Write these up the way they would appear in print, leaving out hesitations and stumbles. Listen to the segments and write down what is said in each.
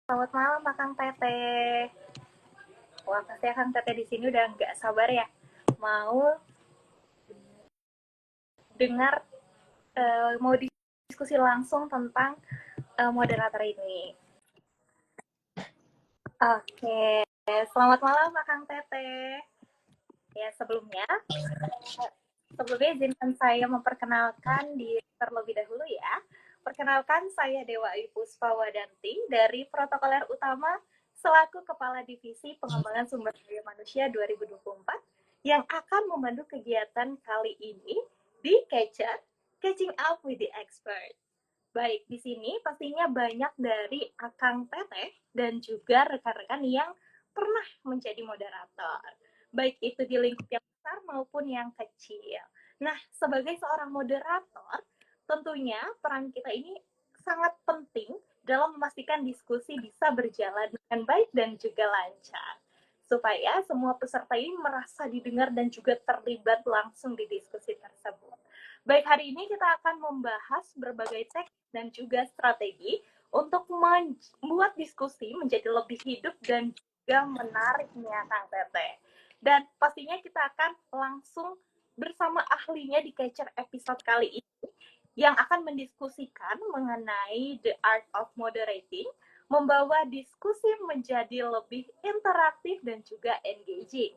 Selamat malam, Kang Teteh. Wah, pasti Kang Teteh di sini udah nggak sabar ya mau dengar, mau diskusi langsung tentang moderator ini. Oke, selamat malam, Kang Teteh. Ya, sebelumnya izinkan saya memperkenalkan diri terlebih dahulu ya. Perkenalkan, saya Dewa Ayu Puspawadanti dari Protokoler Utama selaku Kepala Divisi Pengembangan Sumber Daya Manusia 2024 yang akan memandu kegiatan kali ini di Catching Up with the Expert. Baik, di sini pastinya banyak dari Akang Teteh dan juga rekan-rekan yang pernah menjadi moderator. Baik itu di lingkup yang besar maupun yang kecil. Nah, sebagai seorang moderator, tentunya peran kita ini sangat penting dalam memastikan diskusi bisa berjalan dengan baik dan juga lancar. Supaya semua peserta ini merasa didengar dan juga terlibat langsung di diskusi tersebut. Baik, hari ini kita akan membahas berbagai teknik dan juga strategi untuk membuat diskusi menjadi lebih hidup dan juga menariknya, Kang Tete. Dan pastinya kita akan langsung bersama ahlinya di Catcher episode kali ini yang akan mendiskusikan mengenai the art of moderating, membawa diskusi menjadi lebih interaktif dan juga engaging.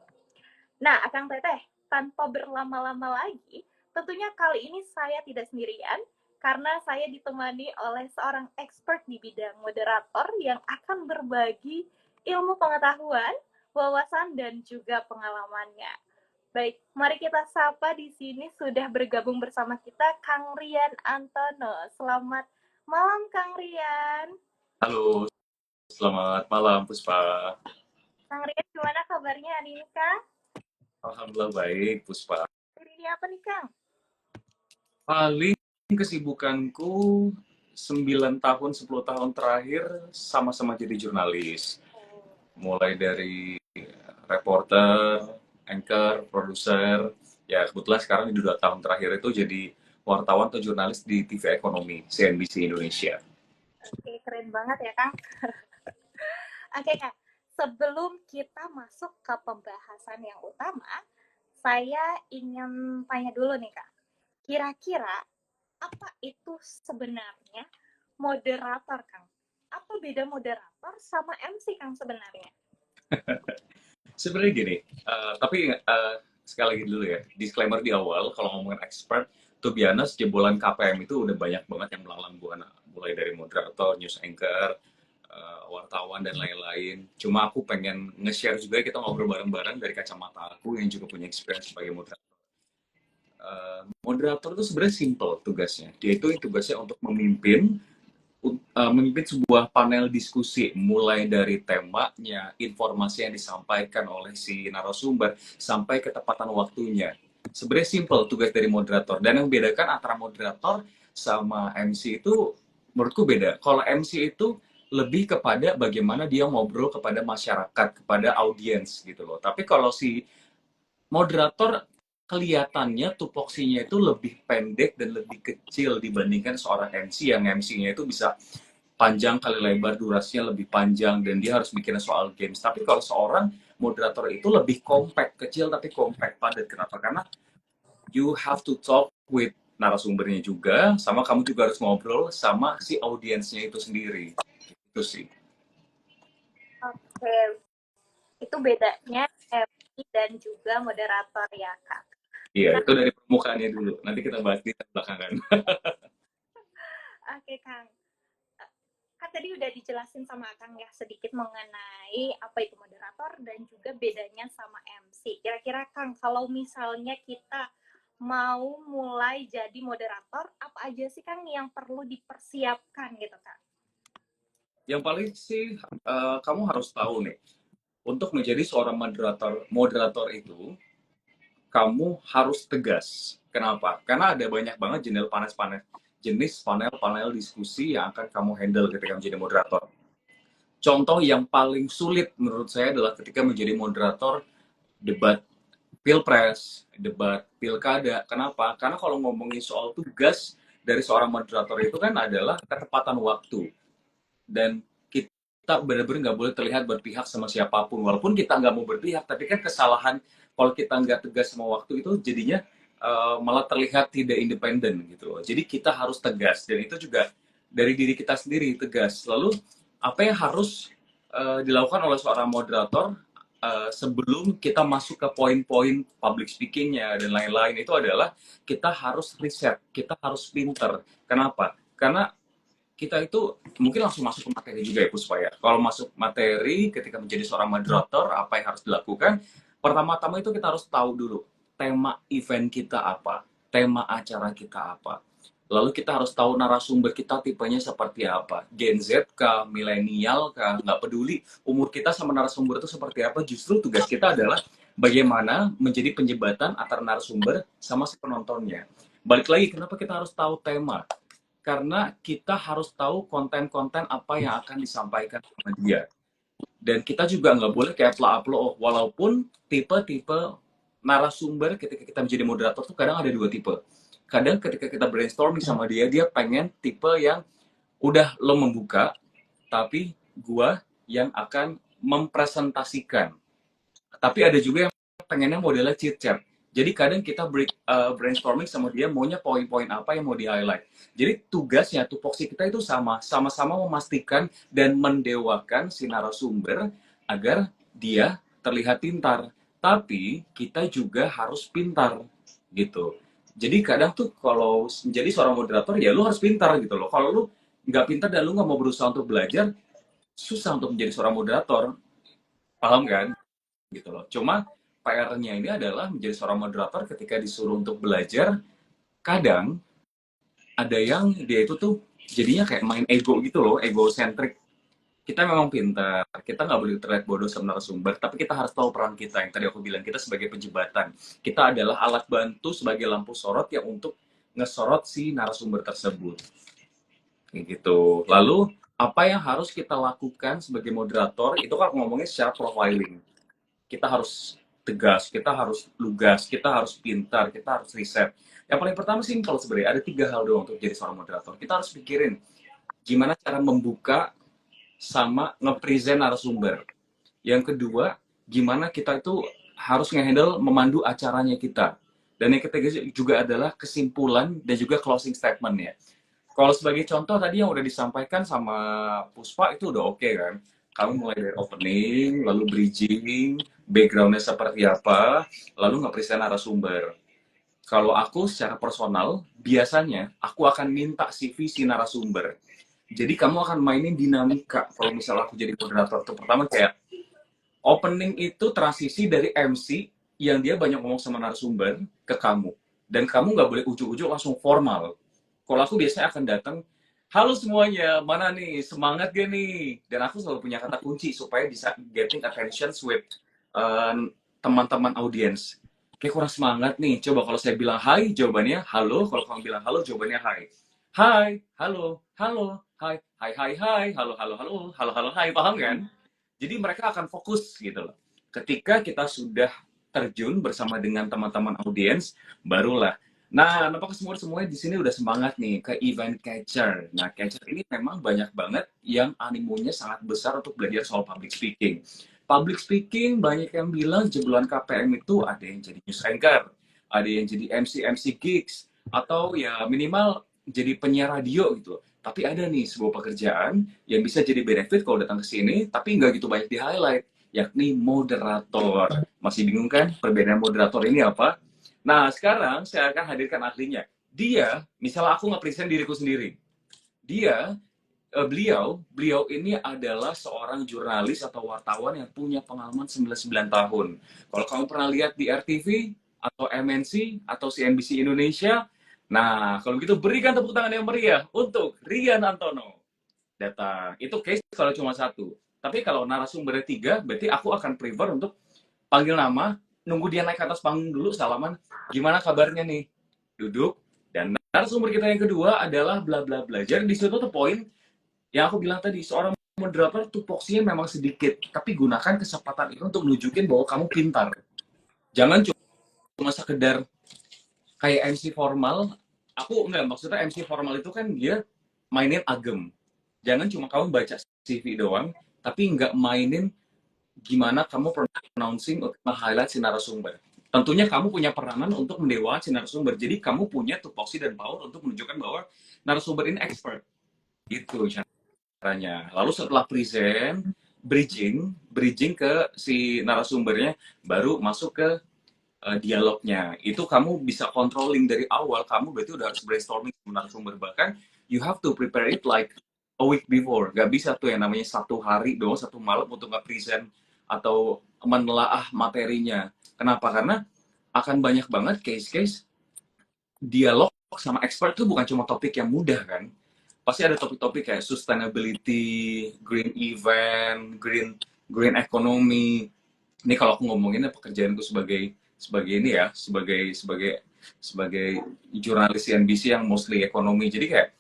Nah, Akang Teteh, tanpa berlama-lama lagi, tentunya kali ini saya tidak sendirian, karena saya ditemani oleh seorang expert di bidang moderator yang akan berbagi ilmu pengetahuan, wawasan, dan juga pengalamannya. Baik, mari kita sapa di sini sudah bergabung bersama kita Kang Rian Antono. Selamat malam, Kang Rian. Halo, selamat malam Puspa. Kang Rian, gimana kabarnya hari ini, Kang? Alhamdulillah baik Puspa. Hari ini apa nih, Kang? Paling kesibukanku 9 tahun, 10 tahun terakhir sama-sama jadi jurnalis. Mulai dari reporter, anchor, produser. Ya kebetulan sekarang di 2 tahun terakhir itu jadi wartawan atau jurnalis di TV Ekonomi, CNBC Indonesia. Oke, keren banget ya, Kang. Oke, Kak. Sebelum kita masuk ke pembahasan yang utama, saya ingin tanya dulu nih, Kak. Kira-kira apa itu sebenarnya moderator, Kang? Apa beda moderator sama MC, Kang, sebenarnya? Sebenarnya gini, tapi sekali lagi dulu ya, disclaimer di awal, kalau ngomongin expert, to be honest, jebolan KPM itu udah banyak banget yang melalang buana, mulai dari moderator, news anchor, wartawan, dan lain-lain. Cuma aku pengen nge-share juga, kita ngobrol bareng-bareng dari kacamata aku yang juga punya experience sebagai moderator. Moderator itu sebenarnya simple tugasnya. Dia itu tugasnya untuk memimpin sebuah panel diskusi mulai dari temanya, informasi yang disampaikan oleh si narasumber sampai ketepatan waktunya. Sebenarnya simple tugas dari moderator, dan yang membedakan antara moderator sama MC itu menurutku beda. Kalau MC itu lebih kepada bagaimana dia ngobrol kepada masyarakat, kepada audiens gitu loh. Tapi kalau si moderator kelihatannya tupoksinya itu lebih pendek dan lebih kecil dibandingkan seorang MC yang MC-nya itu bisa panjang kali lebar, durasinya lebih panjang, dan dia harus bikin soal games. Tapi kalau seorang moderator itu lebih compact, kecil tapi compact, padat. Kenapa? Karena you have to talk with narasumbernya juga, sama kamu juga harus ngobrol sama si audiensnya itu sendiri. Itu sih. Oke, itu bedanya MC dan juga moderator ya, Kak. Iya, Nah, itu dari permukaannya dulu. Nanti kita bahas di belakangan. oke, Kang. Kan tadi udah dijelasin sama Kang ya sedikit mengenai apa itu moderator dan juga bedanya sama MC. Kira-kira Kang, kalau misalnya kita mau mulai jadi moderator, apa aja sih Kang yang perlu dipersiapkan gitu Kang? Yang paling sih, kamu harus tahu nih, untuk menjadi seorang moderator itu, kamu harus tegas. Kenapa? Karena ada banyak banget jenis panel-panel diskusi yang akan kamu handle ketika menjadi moderator. Contoh yang paling sulit menurut saya adalah ketika menjadi moderator debat pilpres, debat pilkada. Kenapa? Karena kalau ngomongin soal tugas dari seorang moderator itu kan adalah ketepatan waktu. Dan kita kita benar-benar nggak boleh terlihat berpihak sama siapapun. Walaupun kita nggak mau berpihak, tapi kan kesalahan kalau kita nggak tegas sama waktu itu jadinya malah terlihat tidak independen gitu loh. Jadi kita harus tegas, dan itu juga dari diri kita sendiri tegas. Lalu apa yang harus dilakukan oleh seorang moderator sebelum kita masuk ke poin-poin public speakingnya dan lain-lain itu adalah kita harus riset, kita harus pinter. Kenapa? Karena kita itu mungkin langsung masuk ke materi juga ya Puspa ya. Kalau masuk materi ketika menjadi seorang moderator, apa yang harus dilakukan? Pertama-tama itu kita harus tahu dulu tema event kita apa, tema acara kita apa. Lalu kita harus tahu narasumber kita tipenya seperti apa. Gen Z kah, milenial kah, nggak peduli umur kita sama narasumber itu seperti apa. Justru tugas kita adalah bagaimana menjadi penjembatan antara narasumber sama si penontonnya. Balik lagi, kenapa kita harus tahu tema? Karena kita harus tahu konten-konten apa yang akan disampaikan sama dia. Dan kita juga nggak boleh kayak plak-plok, walaupun tipe-tipe narasumber ketika kita menjadi moderator tuh kadang ada dua tipe. Kadang ketika kita brainstorming sama dia, dia pengen tipe yang udah lo membuka, tapi gua yang akan mempresentasikan. Tapi ada juga yang pengennya modelnya chit chat. Jadi kadang kita brainstorming sama dia maunya poin-poin apa yang mau di-highlight. Jadi tugasnya, tupoksi kita itu sama-sama memastikan dan mendewakan si narasumber agar dia terlihat pintar. Tapi kita juga harus pintar gitu. Jadi kadang tuh kalau menjadi seorang moderator ya lu harus pintar gitu loh. Kalau lu nggak pintar dan lu nggak mau berusaha untuk belajar, susah untuk menjadi seorang moderator. Paham kan? Gitu loh. Cuma PR-nya ini adalah menjadi seorang moderator ketika disuruh untuk belajar, kadang ada yang dia itu tuh jadinya kayak main ego gitu loh, egocentrik. Kita memang pintar, kita nggak boleh terlihat bodoh sama narasumber, tapi kita harus tahu peran kita. Yang tadi aku bilang, kita sebagai penjembatan. Kita adalah alat bantu sebagai lampu sorot yang untuk ngesorot si narasumber tersebut. Kayak gitu. Lalu, apa yang harus kita lakukan sebagai moderator, itu kan ngomongnya secara profiling. Kita harus tegas, kita harus lugas, kita harus pintar, kita harus riset. Yang paling pertama sih kalau sebenarnya ada 3 hal doang untuk jadi seorang moderator. Kita harus pikirin gimana cara membuka sama nge-present narasumber. Yang kedua, gimana kita itu harus nge-handle memandu acaranya kita. Dan yang ketiga juga adalah kesimpulan dan juga closing statement ya. Kalau sebagai contoh tadi yang udah disampaikan sama Puspa itu udah oke kan. Kamu mulai dari opening, lalu bridging, backgroundnya seperti apa, lalu nge-present narasumber. Kalau aku secara personal, biasanya aku akan minta CV si narasumber. Jadi kamu akan mainin dinamika. Kalau misalnya aku jadi moderator tuh pertama kayak opening itu transisi dari MC yang dia banyak ngomong sama narasumber ke kamu. Dan kamu nggak boleh ujuk-ujuk langsung formal. Kalau aku biasanya akan datang, halo semuanya, mana nih, semangat gak nih? Dan aku selalu punya kata kunci supaya bisa getting attention with teman-teman audiens. Kayak kurang semangat nih, coba kalau saya bilang hai, jawabannya halo. Kalau kamu bilang halo, jawabannya hai. Hai, halo, halo, hai, hai, hai, hai, halo, halo, halo, halo, halo, hai, paham kan? Jadi mereka akan fokus gitu loh. Ketika kita sudah terjun bersama dengan teman-teman audiens, barulah. Nah, nampak semuanya di sini udah semangat nih ke event catcher. Nah, catcher ini memang banyak banget yang animonya sangat besar untuk belajar soal public speaking. Public speaking banyak yang bilang jebolan KPM itu ada yang jadi news anchor, ada yang jadi MC gigs, atau ya minimal jadi penyiar radio gitu. Tapi ada nih sebuah pekerjaan yang bisa jadi benefit kalau datang ke sini, tapi nggak gitu banyak di highlight, yakni moderator. Masih bingung kan perbedaan moderator ini apa? Nah, sekarang saya akan hadirkan ahlinya. Dia, misalnya aku nge-present diriku sendiri. Beliau ini adalah seorang jurnalis atau wartawan yang punya pengalaman 99 tahun. Kalau kamu pernah lihat di RTV atau MNC atau CNBC Indonesia, nah, kalau gitu berikan tepuk tangan yang meriah untuk Rian Antono. Datang. Itu case kalau cuma satu. Tapi kalau narasumbernya 3, berarti aku akan prefer untuk panggil nama, nunggu dia naik ke atas panggung dulu, salaman. Gimana kabarnya nih? Duduk. Dan narasumber kita yang kedua adalah bla bla bla. Jadi di situ tuh poin yang aku bilang tadi, seorang moderator tupoksinya memang sedikit, tapi gunakan kesempatan itu untuk nunjukin bahwa kamu pintar. Jangan cuma sekedar kayak MC formal. Aku enggak, maksudnya MC formal itu kan dia mainin agem. Jangan cuma kamu baca CV doang, tapi nggak mainin gimana kamu pronouncing untuk nge-highlight si narasumber. Tentunya kamu punya peranan untuk mendewakan si narasumber. Jadi kamu punya tupoksi dan power untuk menunjukkan bahwa narasumber ini expert. Itu caranya. Lalu setelah present, bridging ke si narasumbernya, baru masuk ke dialognya. Itu kamu bisa controlling dari awal. Kamu berarti udah harus brainstorming sama narasumber. Bahkan you have to prepare it like a week before. Gak bisa tuh yang namanya satu hari doang, satu malam untuk nge-present atau menelaah materinya. Kenapa? Karena akan banyak banget case-case dialog sama expert itu bukan cuma topik yang mudah kan. Pasti ada topik-topik kayak sustainability, green event, green economy. Ini kalau aku ngomonginnya pekerjaanku sebagai sebagai ini ya, sebagai jurnalis CNBC yang mostly ekonomi. Jadi kayak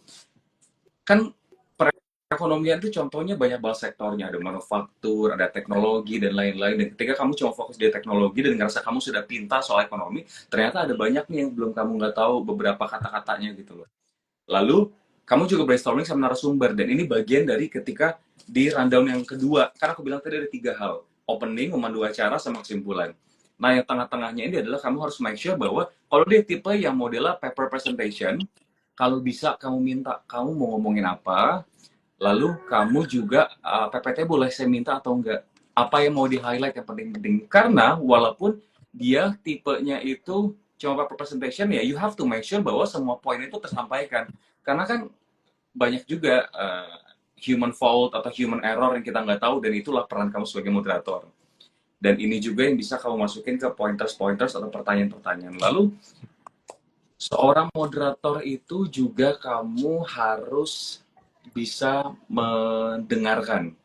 kan perekonomian itu contohnya banyak banget sektornya, ada manufaktur, ada teknologi dan lain-lain. Dan ketika kamu cuma fokus di teknologi dan ngerasa kamu sudah pintar soal ekonomi, ternyata ada banyak nih yang belum kamu nggak tahu beberapa kata-katanya gitu loh. Lalu kamu juga brainstorming sama narasumber, dan ini bagian dari ketika di rundown yang kedua. Karena aku bilang tadi ada 3 hal: opening, memandu acara, sama kesimpulan. Nah, yang tengah-tengahnya ini adalah kamu harus make sure bahwa kalau dia tipe yang modelnya paper presentation, kalau bisa kamu minta kamu mau ngomongin apa, lalu kamu juga PPT boleh saya minta atau enggak, apa yang mau di highlight yang penting-penting. Karena walaupun dia tipenya itu cuma paper presentation, ya you have to make sure bahwa semua poin itu tersampaikan. Karena kan banyak juga human fault atau human error yang kita nggak tahu, dan itulah peran kamu sebagai moderator. Dan ini juga yang bisa kamu masukin ke pointers-pointers atau pertanyaan-pertanyaan. Lalu seorang moderator itu juga kamu harus bisa mendengarkan.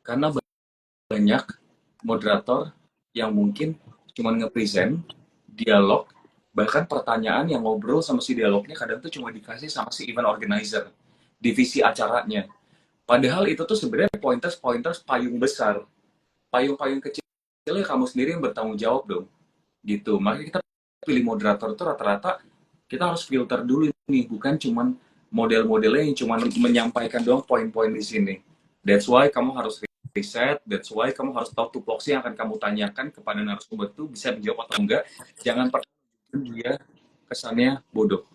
Karena banyak moderator yang mungkin cuma nge-present, dialog, bahkan pertanyaan yang ngobrol sama si dialognya kadang tuh cuma dikasih sama si event organizer, divisi acaranya. Padahal itu tuh sebenarnya pointers-pointers payung besar. Payung-payung kecilnya kamu sendiri yang bertanggung jawab dong. Gitu. Makanya kita pilih moderator itu rata-rata kita harus filter dulu nih, bukan cuman model-modelnya yang cuman menyampaikan doang poin-poin di sini. That's why kamu harus riset, that's why kamu harus tahu tupoksi yang akan kamu tanyakan kepada narasumber itu bisa menjawab atau enggak. Jangan pernah dia kesannya bodoh.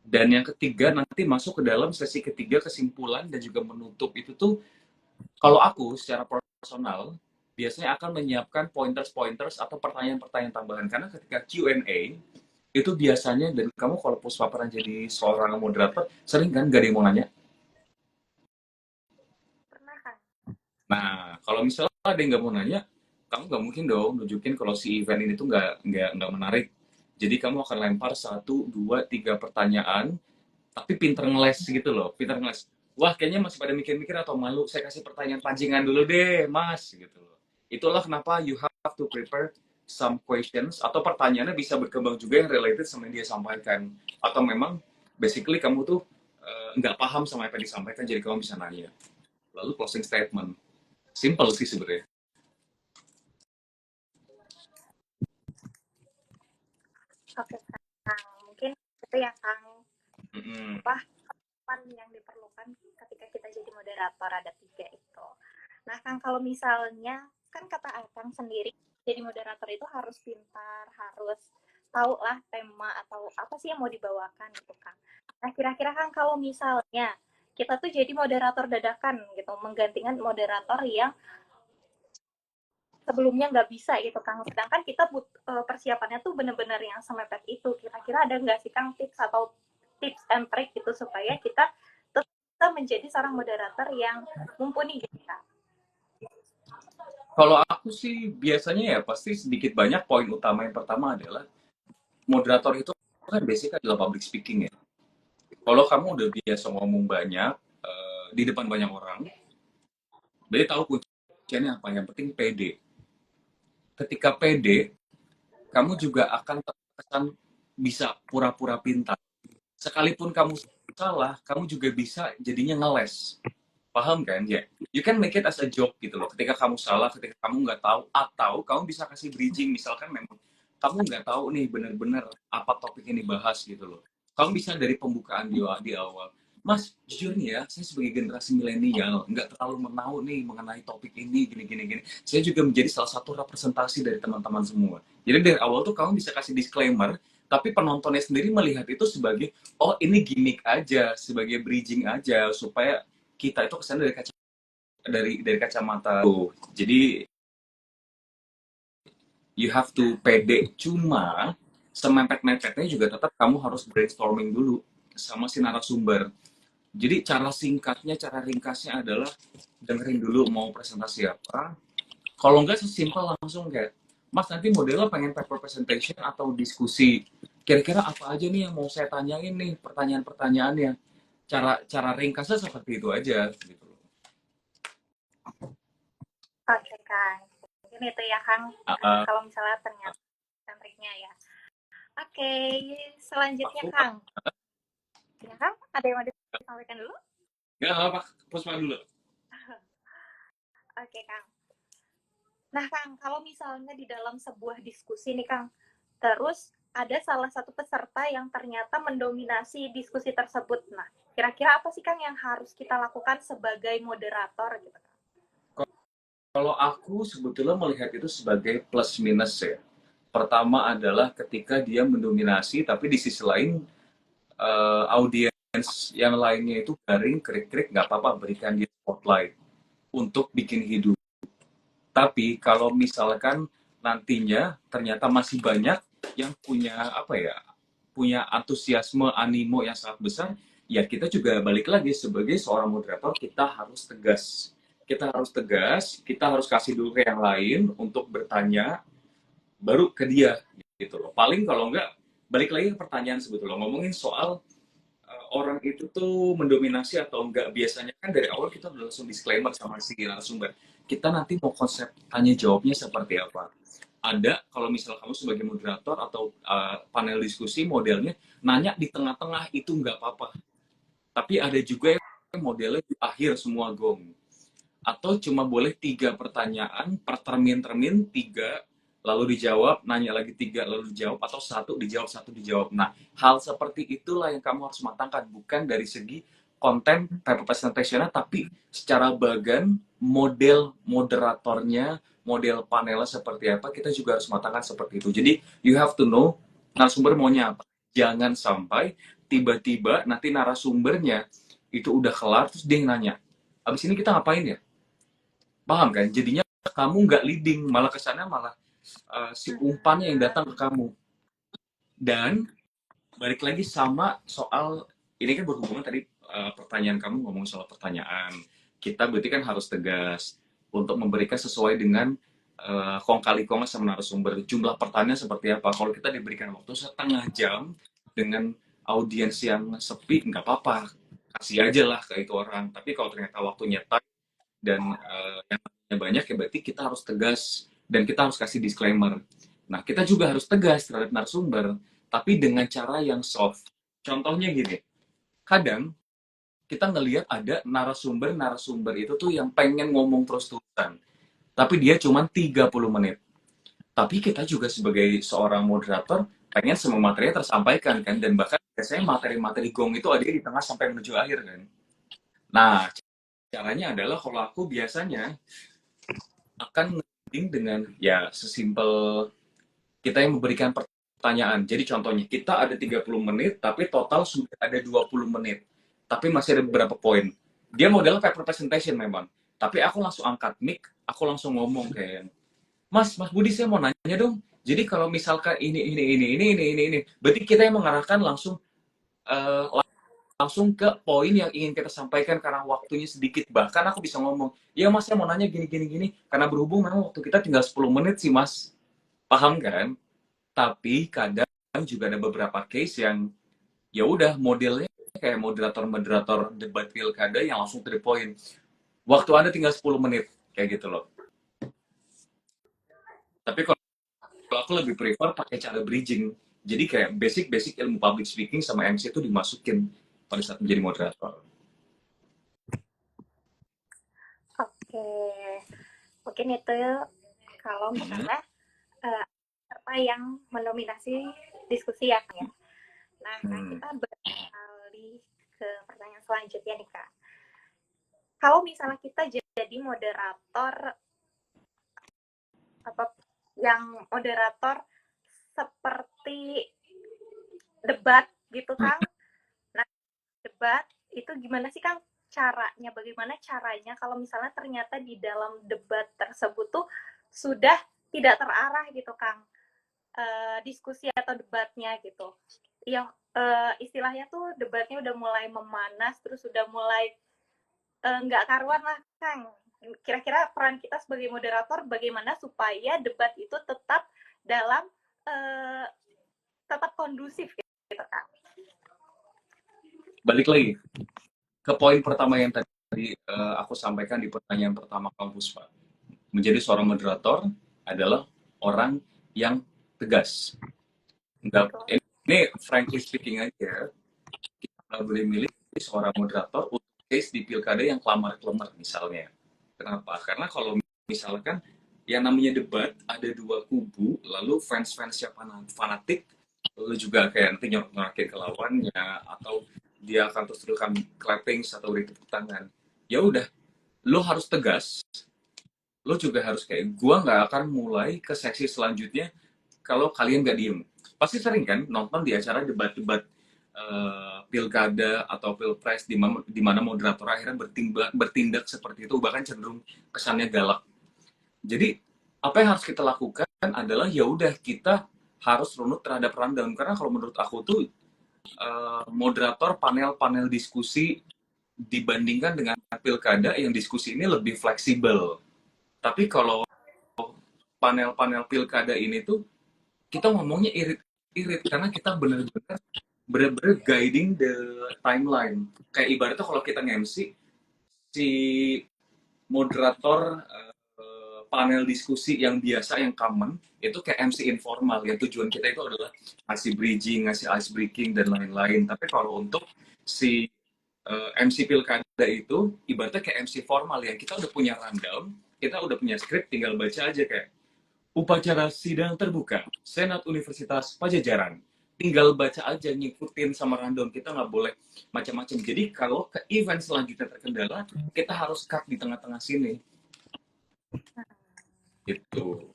Dan yang ketiga, nanti masuk ke dalam sesi ketiga, kesimpulan dan juga menutup. Itu tuh kalau aku secara personal biasanya akan menyiapkan pointers-pointers atau pertanyaan-pertanyaan tambahan, karena ketika Q&A itu biasanya, dan kamu kalau Puspa pernah jadi seorang moderator, sering kan gak ada yang mau nanya. Pernah kan? Nah, kalau misalnya ada yang nggak mau nanya, kamu nggak mungkin dong nunjukin kalau si event ini tuh nggak menarik. Jadi kamu akan lempar 1, 2, 3 pertanyaan, tapi pinter ngeles gitu loh, pinter ngeles. Wah, kayaknya masih pada mikir-mikir atau malu, saya kasih pertanyaan pancingan dulu deh, Mas, gitu loh. Itulah kenapa you have to prepare some questions, atau pertanyaannya bisa berkembang juga yang related sama yang dia sampaikan. Atau memang basically kamu tuh nggak paham sama apa yang disampaikan, jadi kamu bisa nanya. Lalu closing statement. Simple sih sebenarnya. Oke, Kang. Mungkin itu ya, Kang. Mm-mm. Apa yang diperlukan ketika kita jadi moderator, ada 3 itu. Nah, Kang, kalau misalnya kan kata Akang sendiri jadi moderator itu harus pintar, harus tahu lah tema atau apa sih yang mau dibawakan gitu, Kang. Nah, kira-kira Kang, kalau misalnya kita tuh jadi moderator dadakan gitu, menggantikan moderator yang sebelumnya nggak bisa gitu, Kang. Sedangkan kita persiapannya tuh bener-bener yang semepet itu. Kira-kira ada nggak sih, Kang, tips atau tips and trick gitu supaya kita tetap menjadi seorang moderator yang mumpuni gitu, Kang? Kalau aku sih biasanya ya pasti sedikit banyak poin utama. Yang pertama adalah moderator itu kan basic adalah public speaking ya. Kalau kamu udah biasa ngomong banyak di depan banyak orang, berarti tahu kuncinya apa. Yang penting pede. Ketika pede, kamu juga akan terkesan bisa pura-pura pintar. Sekalipun kamu salah, kamu juga bisa jadinya ngeles. Paham kan? Ya. You can make it as a joke gitu loh. Ketika kamu salah, ketika kamu nggak tahu, atau kamu bisa kasih bridging. Misalkan memang kamu nggak tahu nih bener-bener apa topik yang dibahas gitu loh. Kamu bisa dari pembukaan di awal. Mas, jujur nih ya, saya sebagai generasi milenial nggak terlalu menahu nih mengenai topik ini, gini, gini, gini. Saya juga menjadi salah satu representasi dari teman-teman semua. Jadi dari awal tuh kamu bisa kasih disclaimer, tapi penontonnya sendiri melihat itu sebagai, oh ini gimmick aja, sebagai bridging aja, supaya kita itu kesan dari kacamata. Tuh. Jadi you have to pede, cuma semepet-mepetnya juga tetap kamu harus brainstorming dulu sama si narasumber. Jadi cara singkatnya, cara ringkasnya adalah dengerin dulu mau presentasi apa. Kalau nggak sesimpel langsung kayak, Mas nanti modelnya pengen paper presentation atau diskusi. Kira-kira apa aja nih yang mau saya tanyain nih pertanyaan-pertanyaannya. Cara cara ringkasnya seperti itu aja. Gitu. Oke, Kang. Mungkin itu ya, Kang. Uh, Kalau misalnya ternyata triknya ya. Oke, selanjutnya, aku Kang. Ya, Kang? Ada yang mau disampaikan dulu? nggak apa, Puspa dulu. Oke, Kang. Nah, Kang, kalau misalnya di dalam sebuah diskusi nih, Kang, terus ada salah satu peserta yang ternyata mendominasi diskusi tersebut. Nah, kira-kira apa sih, Kang, yang harus kita lakukan sebagai moderator gitu, Kang? Kalau aku sebetulnya melihat itu sebagai plus minus ya. Pertama adalah ketika dia mendominasi, tapi di sisi lain audiens yang lainnya itu garing, krik-krik, nggak apa-apa, berikan dia spotlight untuk bikin hidup. Tapi kalau misalkan nantinya ternyata masih banyak yang punya apa ya, punya antusiasme, animo yang sangat besar, ya kita juga balik lagi sebagai seorang moderator, kita harus tegas. Kita harus tegas, kita harus kasih dulu ke yang lain untuk bertanya, baru ke dia gitu loh. Paling kalau enggak, balik lagi ke pertanyaan sebetulnya, ngomongin soal orang itu tuh mendominasi atau enggak. Biasanya kan dari awal kita udah langsung disclaimer sama si narasumber, kita nanti mau konsep tanya jawabnya seperti apa. Ada kalau misal kamu sebagai moderator atau panel diskusi modelnya nanya di tengah-tengah itu nggak apa-apa, tapi ada juga yang modelnya di akhir semua gong, atau cuma boleh 3 pertanyaan per termin tiga, lalu dijawab, nanya lagi 3 lalu dijawab, atau satu dijawab. Nah, hal seperti itulah yang kamu harus matangkan, bukan dari segi konten paper presentation, tapi secara bagan model moderatornya, model panelnya seperti apa, kita juga harus matangkan seperti itu. Jadi you have to know narasumber maunya apa. Jangan sampai tiba-tiba nanti narasumbernya itu udah kelar terus dia nanya, abis ini kita ngapain ya? Paham kan? Jadinya kamu nggak leading, malah kesannya malah si umpannya yang datang ke kamu. Dan balik lagi sama soal, ini kan berhubungan tadi pertanyaan kamu ngomong soal pertanyaan. Kita berarti kan harus tegas untuk memberikan sesuai dengan kong kali kong sama narasumber. Jumlah pertanyaan seperti apa? Kalau kita diberikan waktu 1/2 jam dengan audiens yang sepi, nggak apa-apa. Kasih aja lah ke itu orang. Tapi kalau ternyata waktunya tight dan yang banyak, ya berarti kita harus tegas dan kita harus kasih disclaimer. Nah, kita juga harus tegas terhadap narasumber, tapi dengan cara yang soft. Contohnya gini, kadang kita ngelihat ada narasumber itu tuh yang pengen ngomong terus-terusan, tapi dia cuma 30 menit. Tapi kita juga sebagai seorang moderator pengen semua materinya tersampaikan kan, dan bahkan biasanya materi-materi gong itu ada di tengah sampai menuju akhir kan. Nah, caranya adalah kalau aku biasanya akan nge dengan ya sesimpel kita yang memberikan pertanyaan. Jadi contohnya kita ada 30 menit tapi total sudah ada 20 menit. Tapi masih ada beberapa poin. Dia modelnya paper presentation memang. Tapi aku langsung angkat mic, aku langsung ngomong kayak, Mas Budi saya mau nanya dong. Jadi kalau misalkan ini, berarti kita yang mengarahkan langsung eh, langsung ke poin yang ingin kita sampaikan karena waktunya sedikit. Bahkan aku bisa ngomong, ya mas saya mau nanya gini, karena berhubung memang waktu kita tinggal 10 menit sih mas. Paham kan? Tapi kadang juga ada beberapa case yang ya udah modelnya kayak moderator-moderator debat pilkada yang langsung to the point. Waktu Anda tinggal 10 menit, kayak gitu loh. Tapi kalau aku lebih prefer pakai cara bridging. Jadi kayak basic-basic ilmu public speaking sama MC itu dimasukin pada saat menjadi moderator. Oke, mungkin itu kalau misalnya peserta yang mendominasi diskusi ya, Kang ya. Nah, Kang, kita beralih ke pertanyaan selanjutnya nih Kak. Kalau misalnya kita jadi moderator apa yang moderator seperti debat gitu Hmm. Kang. Nah, debat itu gimana sih Kang caranya? Bagaimana caranya kalau misalnya ternyata di dalam debat tersebut tuh sudah tidak terarah gitu Kang, diskusi atau debatnya gitu. Yang istilahnya tuh debatnya udah mulai memanas, terus udah mulai nggak karuan lah Kang. Kira-kira peran kita sebagai moderator bagaimana supaya debat itu tetap dalam tetap kondusif gitu Kang. Balik lagi ke poin pertama yang tadi aku sampaikan di pertanyaan pertama kampus Pak. Menjadi seorang moderator adalah orang yang tegas. Enggak, ini frankly speaking aja, kita nggak boleh milih seorang moderator untuk case di pilkada yang kelamar-kelemar misalnya. Kenapa? Karena kalau misalkan yang namanya debat ada dua kubu, lalu fans-fans siapa fanatik, lalu juga kayak nanti nyorakin ke lawannya, atau dia akan terus terusan clapping atau beri tepuk tangan. Ya udah, lo harus tegas, lo juga harus kayak gua nggak akan mulai ke seksi selanjutnya kalau kalian nggak diem. Pasti sering kan nonton di acara debat-debat pilkada atau pilpres di mana moderator akhirnya bertindak seperti itu, bahkan cenderung kesannya galak. Jadi apa yang harus kita lakukan adalah ya udah kita harus runut terhadap rundown, karena kalau menurut aku tuh moderator panel-panel diskusi dibandingkan dengan pilkada yang diskusi ini lebih fleksibel. Tapi kalau panel-panel pilkada ini tuh kita ngomongnya irit-irit karena kita bener-bener guiding the timeline. Kayak ibaratnya kalau kita nge-MC, si moderator panel diskusi yang biasa, yang common, itu kayak MC informal. Yang tujuan kita itu adalah ngasih bridging, ngasih ice breaking, dan lain-lain. Tapi kalau untuk si MC Pilkada itu, ibaratnya kayak MC formal yang kita udah punya rundown, kita udah punya skrip, tinggal baca aja kayak upacara sidang terbuka Senat Universitas Pajajaran. Tinggal baca aja, ngikutin sama rundown, kita nggak boleh macam-macam. Jadi kalau ke event selanjutnya terkendala, kita harus cut di tengah-tengah sini. Gitu.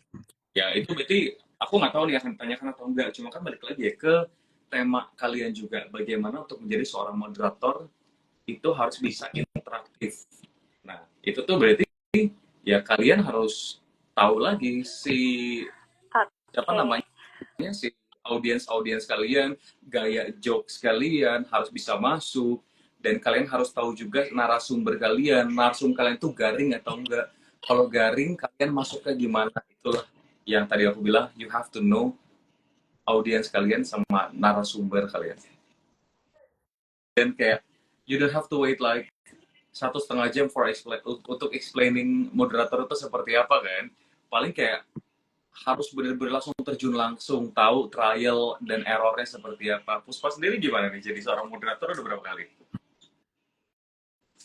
Ya itu berarti aku nggak tahu nih akan ditanyakan atau enggak. Cuma kan balik lagi ya ke tema kalian juga. Bagaimana untuk menjadi seorang moderator itu harus bisa interaktif. Nah itu tuh berarti ya kalian harus tahu lagi si siapa namanya, si audiens kalian, gaya jokes kalian harus bisa masuk, dan kalian harus tahu juga narasumber kalian tuh garing atau enggak. Kalau garing kalian masuknya gimana, itulah yang tadi aku bilang, you have to know audiens kalian sama narasumber kalian. Dan kayak you don't have to wait like 1,5 jam untuk explaining moderator itu seperti apa kan. Paling kayak harus benar-benar langsung terjun langsung, tahu trial dan errornya seperti apa. Puspa sendiri gimana nih jadi seorang moderator udah berapa kali?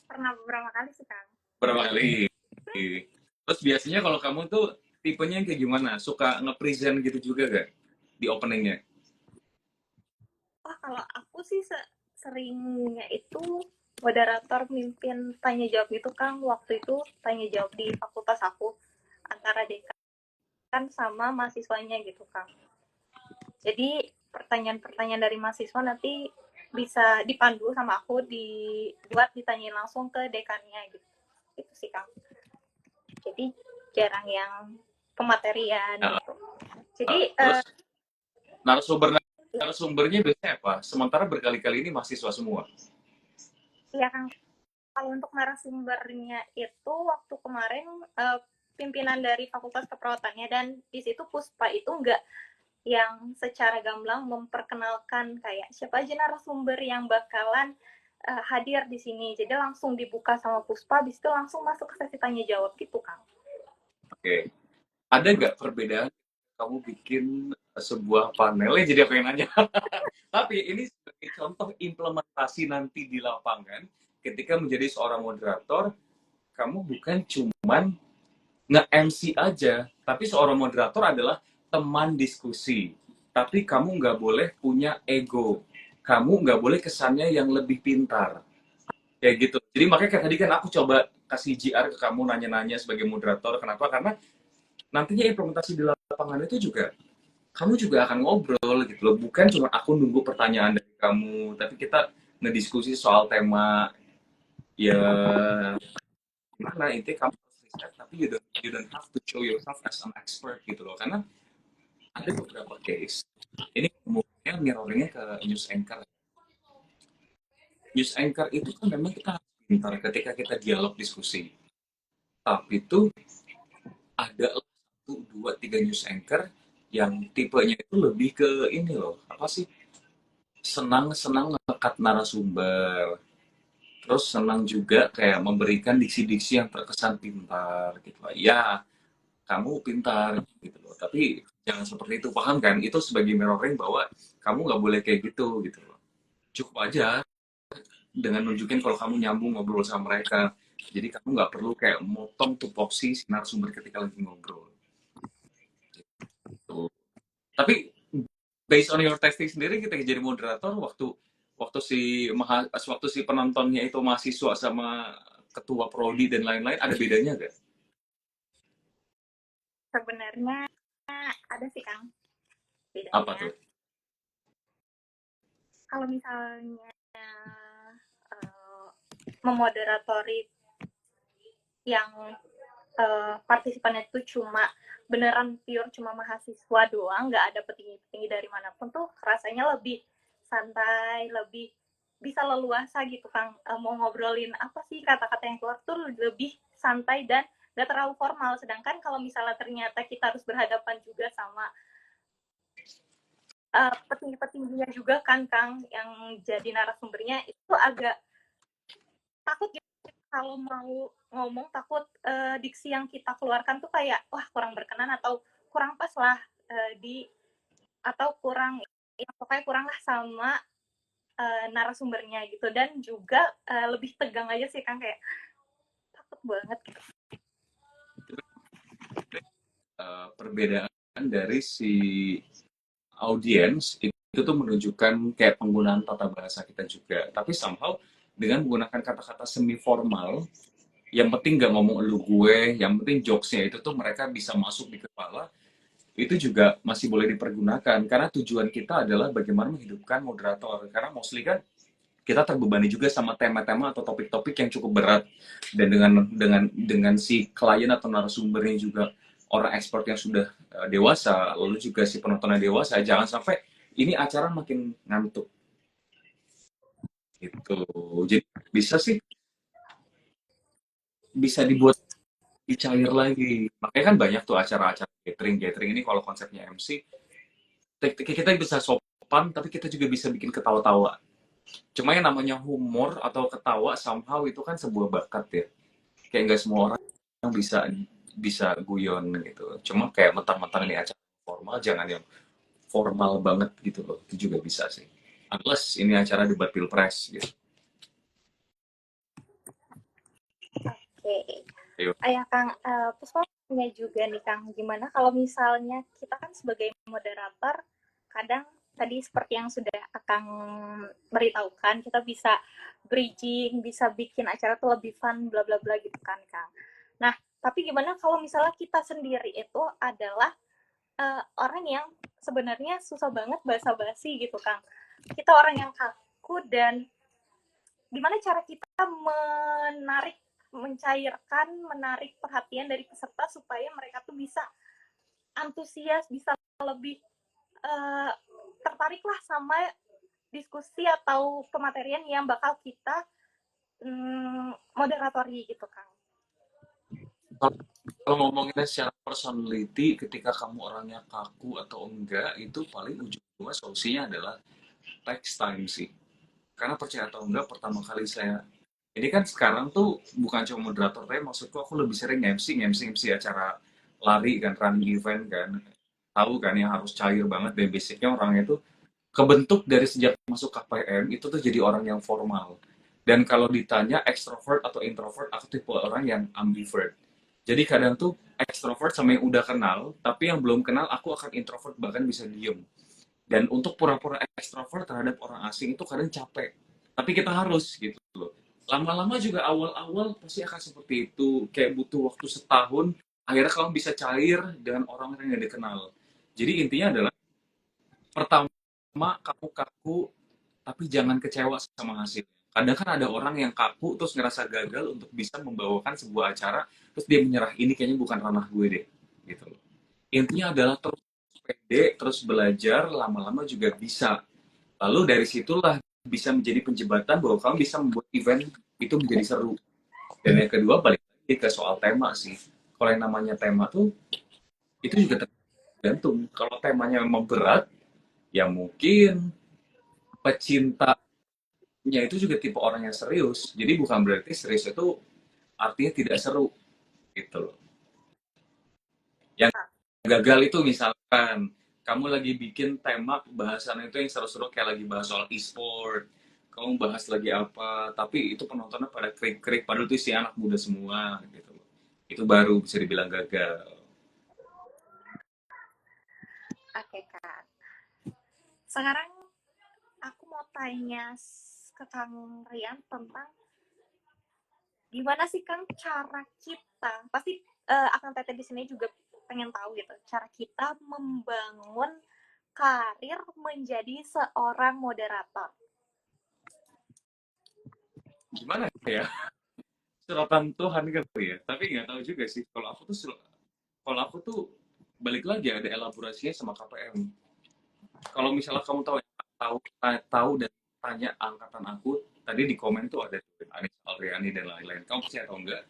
Pernah beberapa kali sih Kang. Berapa kali? Terus biasanya kalau kamu tuh tipenya kayak gimana? Suka nge-present gitu juga gak di openingnya? Oh kalau aku sih seringnya itu moderator mimpin tanya jawab itu Kang. Waktu itu tanya jawab di fakultas aku antara dekan sama mahasiswanya gitu Kang. Jadi pertanyaan-pertanyaan dari mahasiswa nanti bisa dipandu sama aku, dibuat ditanyain langsung ke dekannya gitu. Itu sih Kang. Jadi jarang yang pematerian gitu. Jadi terus narasumbernya biasanya apa? Sementara berkali-kali ini mahasiswa semua. iya Kang, kalau untuk narasumbernya itu waktu kemarin pimpinan dari Fakultas Keperawatannya, dan di situ Puspa itu enggak yang secara gamblang memperkenalkan kayak siapa aja narasumber yang bakalan hadir di sini. Jadi langsung dibuka sama Puspa, habis itu langsung masuk ke sesi tanya jawab gitu, Kang. Oke. Ada nggak perbedaan kamu bikin sebuah panel? Ya jadi aku yang nanya. Tapi ini sebagai contoh implementasi nanti di lapangan, ketika menjadi seorang moderator, kamu bukan cuman nge-MC aja, tapi seorang moderator adalah teman diskusi. Tapi kamu nggak boleh punya ego. kamu nggak boleh kesannya yang lebih pintar. Kayak gitu. Jadi makanya kayak tadi kan aku coba kasih GR ke kamu nanya-nanya sebagai moderator. Kenapa? Karena nantinya implementasi di lapangan itu juga kamu juga akan ngobrol gitu loh. Bukan cuma aku nunggu pertanyaan dari kamu, tapi kita ngediskusi soal tema ya gimana intinya kamu harus riset, tapi you don't have to show yourself as an expert gitu loh. Karena ada beberapa case, ini mungkin mirroringnya ke news anchor. News anchor itu kan memang kita harus pintar ketika kita dialog diskusi. Tapi itu ada satu, dua, tiga news anchor yang tipenya itu lebih ke ini loh, apa sih? Senang-senang ngekat narasumber. Terus senang juga kayak memberikan diksi-diksi yang terkesan pintar gitu loh. Ya, kamu pintar gitu loh. Tapi jangan seperti itu, paham kan? Itu sebagai mirroring bahwa kamu nggak boleh kayak gitu loh. Cukup aja dengan nunjukin kalau kamu nyambung ngobrol sama mereka. Jadi kamu nggak perlu kayak motong tupoksi si narasumber ketika lagi ngobrol. Gitu. Tapi based on your testing sendiri, kita jadi moderator waktu waktu si penontonnya itu mahasiswa sama ketua prodi dan lain-lain, ada bedanya nggak? Sebenarnya ada sih Kang Apa bedanya. tuh? Kalau misalnya uh, memoderatori yang partisipannya itu cuma beneran pure cuma mahasiswa doang, nggak ada petinggi-petinggi dari manapun, tuh rasanya lebih santai, lebih bisa leluasa gitu Kang. Mau ngobrolin apa sih, kata-kata yang keluar tuh lebih santai dan nggak terlalu formal. Sedangkan kalau misalnya ternyata kita harus berhadapan juga sama petinggi-petingginya juga kan Kang, yang jadi narasumbernya, itu agak takut gitu kalau mau ngomong, takut diksi yang kita keluarkan tuh kayak wah kurang berkenan atau kurang pas lah, di atau kurang ya pokoknya kurang lah sama narasumbernya gitu. Dan juga lebih tegang aja sih Kang, kayak takut banget gitu. Perbedaan dari si audiens itu tuh menunjukkan kayak penggunaan tata bahasa kita juga. Tapi somehow dengan menggunakan kata-kata semi formal, yang penting nggak ngomong elu gue, yang penting jokesnya itu tuh mereka bisa masuk di kepala, itu juga masih boleh dipergunakan. Karena tujuan kita adalah bagaimana menghidupkan moderator. Karena mostly kan kita terbebani juga sama tema-tema atau topik-topik yang cukup berat, dan dengan si klien atau narasumbernya juga orang ekspor yang sudah dewasa, lalu juga si penontonnya dewasa, jangan sampai ini acara makin ngantuk gitu. Jadi bisa sih, bisa dibuat dicair lagi. Makanya kan banyak tuh acara-acara gathering ini kalau konsepnya MC, kita bisa sopan tapi kita juga bisa bikin ketawa-tawa. Cuma yang namanya humor atau ketawa somehow itu kan sebuah bakat ya. Kayak nggak semua orang bisa bisa guyon gitu. Cuma kayak mentang-mentang ini acara formal, jangan yang formal banget gitu loh. Itu juga bisa sih. Unless ini acara debat pilpres gitu. Oke. Ayo. Ayah Kang, Puspa punya juga nih Kang, gimana kalau misalnya kita kan sebagai moderator, kadang tadi seperti yang sudah Akang beritahukan, kita bisa bridging, bisa bikin acara tuh lebih fun, bla bla bla gitu kan Kang. Nah, tapi gimana kalau misalnya kita sendiri itu adalah orang yang sebenarnya susah banget basa-basi gitu Kang. Kita orang yang kaku, dan gimana cara kita menarik perhatian dari peserta supaya mereka tuh bisa antusias, bisa lebih uh, tertarik lah sama diskusi atau pematerian yang bakal kita moderatori gitu Kang. Kalau ngomonginnya secara personality, ketika kamu orangnya kaku atau enggak, itu paling ujung-ujungnya solusinya adalah text time sih. Karena percaya atau enggak, pertama kali saya ini kan sekarang tuh bukan cuma moderator, tapi maksudku aku lebih sering MC acara lari kan, running event kan. Tahu kan yang harus cair banget, dan basicnya orangnya itu kebentuk dari sejak masuk KPM itu tuh jadi orang yang formal. Dan kalau ditanya extrovert atau introvert, aku tipe orang yang ambivert. Jadi kadang tuh extrovert sama yang udah kenal, tapi yang belum kenal aku akan introvert, bahkan bisa diem. Dan untuk pura-pura ekstrovert terhadap orang asing itu kadang capek. Tapi kita harus gitu loh. Lama-lama juga awal-awal pasti akan seperti itu. Kayak butuh waktu setahun, akhirnya kamu bisa cair dengan orang-orang yang dikenal. Jadi intinya adalah, pertama kamu kaku, tapi jangan kecewa sama hasilnya. Kadang kan ada orang yang kaku terus ngerasa gagal untuk bisa membawakan sebuah acara, terus dia menyerah, ini kayaknya bukan ranah gue deh. Gitu loh. Intinya adalah terus pede, terus belajar, lama-lama juga bisa. Lalu dari situlah bisa menjadi penjembatan bahwa kamu bisa membuat event itu menjadi seru. Dan yang kedua, balik lagi ke soal tema sih. Kalau yang namanya tema tuh, itu juga tergantung. Kalau temanya memang berat, ya mungkin pecintanya itu juga tipe orang yang serius. Jadi bukan berarti serius itu artinya tidak seru gitu loh. Yang gagal itu misalkan kamu lagi bikin tema bahasan itu yang seru-seru kayak lagi bahas soal e-sport, kamu bahas lagi apa, tapi itu penontonnya pada krik-krik, padahal itu si anak muda semua gitu loh. Itu baru bisa dibilang gagal. Oke, Kak. Sekarang aku mau tanya ke Kang Rian tentang gimana sih Kang cara kita, pasti akan teteh di sini juga pengen tahu gitu, cara kita membangun karir menjadi seorang moderator. Gimana ya? Suratan Tuhan kali ya. Tapi nggak tahu juga sih. Kalau aku tuh balik lagi ada elaborasinya sama KPM. Kalau misalnya kamu tahu dan tanya angkatan aku, tadi di komen tuh ada Anis Alriani dan lain-lain. Kamu percaya atau enggak?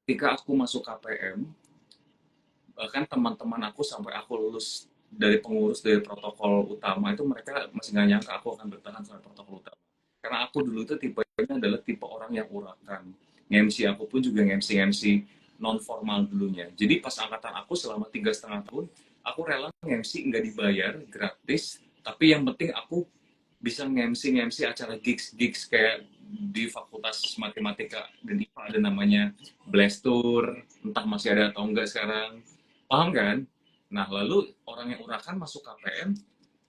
Ketika aku masuk KPM, bahkan teman-teman aku sampai aku lulus dari pengurus dari protokol utama itu mereka masih nggak nyangka aku akan bertahan sampai protokol utama. Karena aku dulu itu tipenya adalah tipe orang yang urakan. MC aku pun juga MC non formal dulunya. Jadi pas angkatan aku selama 3,5 tahun, aku rela MC nggak dibayar, gratis. Tapi yang penting aku bisa MC acara gigs kayak di Fakultas Matematika dan IPA ada namanya Blast Tour, entah masih ada atau enggak sekarang. Paham kan? Nah, lalu orang yang urakan masuk KPM,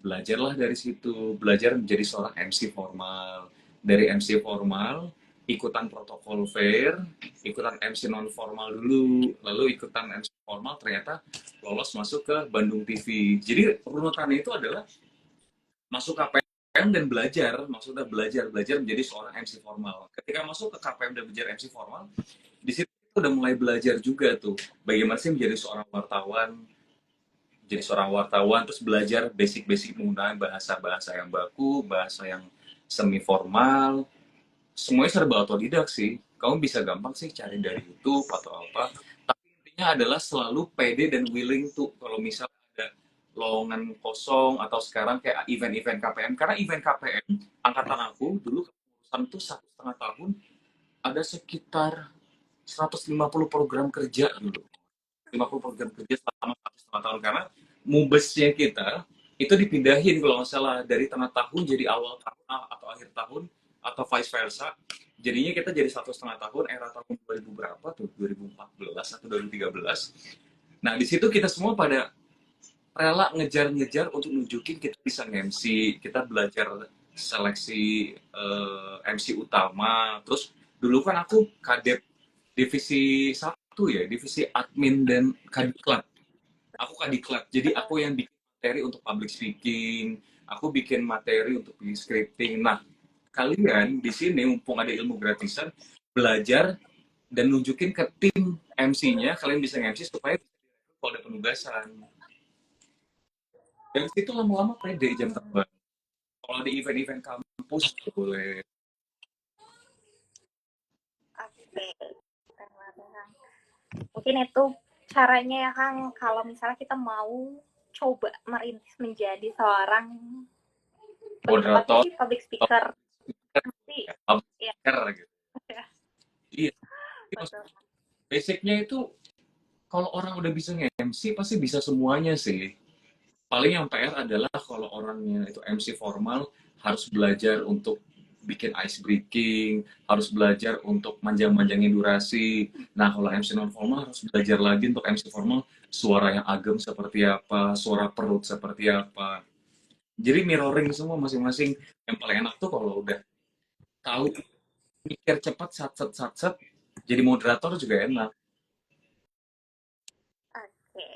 belajarlah dari situ, belajar menjadi seorang MC formal. Dari MC formal, ikutan protokol fair, ikutan MC non formal dulu, lalu ikutan MC formal ternyata lolos masuk ke Bandung TV. Jadi runutannya itu adalah masuk KPM dan belajar, maksudnya belajar menjadi seorang MC formal. Ketika masuk ke KPM dan belajar MC formal, di situ udah mulai belajar juga tuh bagaimana sih menjadi seorang wartawan, terus belajar basic-basic menggunakan bahasa-bahasa yang baku, bahasa yang semi formal, semuanya serba otodidak sih. Kamu bisa gampang sih cari dari YouTube atau apa. Tapi intinya adalah selalu pede dan willing tuh kalau misalnya ada lowongan kosong atau sekarang kayak event-event KPM. Karena event KPM angkatan aku dulu kepengurusan tuh 1,5 tahun ada sekitar 150 program kerja dulu. 50 program kerja selama 1,5 tahun karena mubesnya kita itu dipindahin kalau nggak salah dari tengah tahun jadi awal tahun atau akhir tahun atau vice versa. Jadinya kita jadi 1,5 tahun era tahun 2000 berapa tuh 2014 atau 2013. Nah di situ kita semua pada rela ngejar-ngejar untuk nunjukin kita bisa nge-MC, kita belajar seleksi MC utama. Terus dulu kan aku kadep divisi satu ya, divisi admin dan kadiklat. Aku kadiklat, jadi aku yang bikin materi untuk public speaking, aku bikin materi untuk bikin scripting. Nah, kalian di sini mumpung ada ilmu gratisan, belajar dan nunjukin ke tim MC-nya, kalian bisa nge-MC supaya kalau ada penugasan. Dan itu lama-lama pede jam terbang. Kalau di event-event kampus boleh. Oke, mungkin itu caranya ya Kang, kalau misalnya kita mau coba merintis menjadi seorang Moderator, public speaker. ya, gitu. Iya, basicnya itu kalau orang udah bisa nge-MC pasti bisa semuanya sih. Paling yang PR adalah kalau orangnya itu MC formal harus belajar untuk bikin ice breaking, harus belajar untuk manjang-manjangin durasi. Nah, kalau MC non formal harus belajar lagi untuk MC formal, suara yang agem seperti apa, suara perut seperti apa. Jadi mirroring semua masing-masing. Yang paling enak tuh kalau udah tahu mikir cepat, sat jadi moderator juga enak. Oke,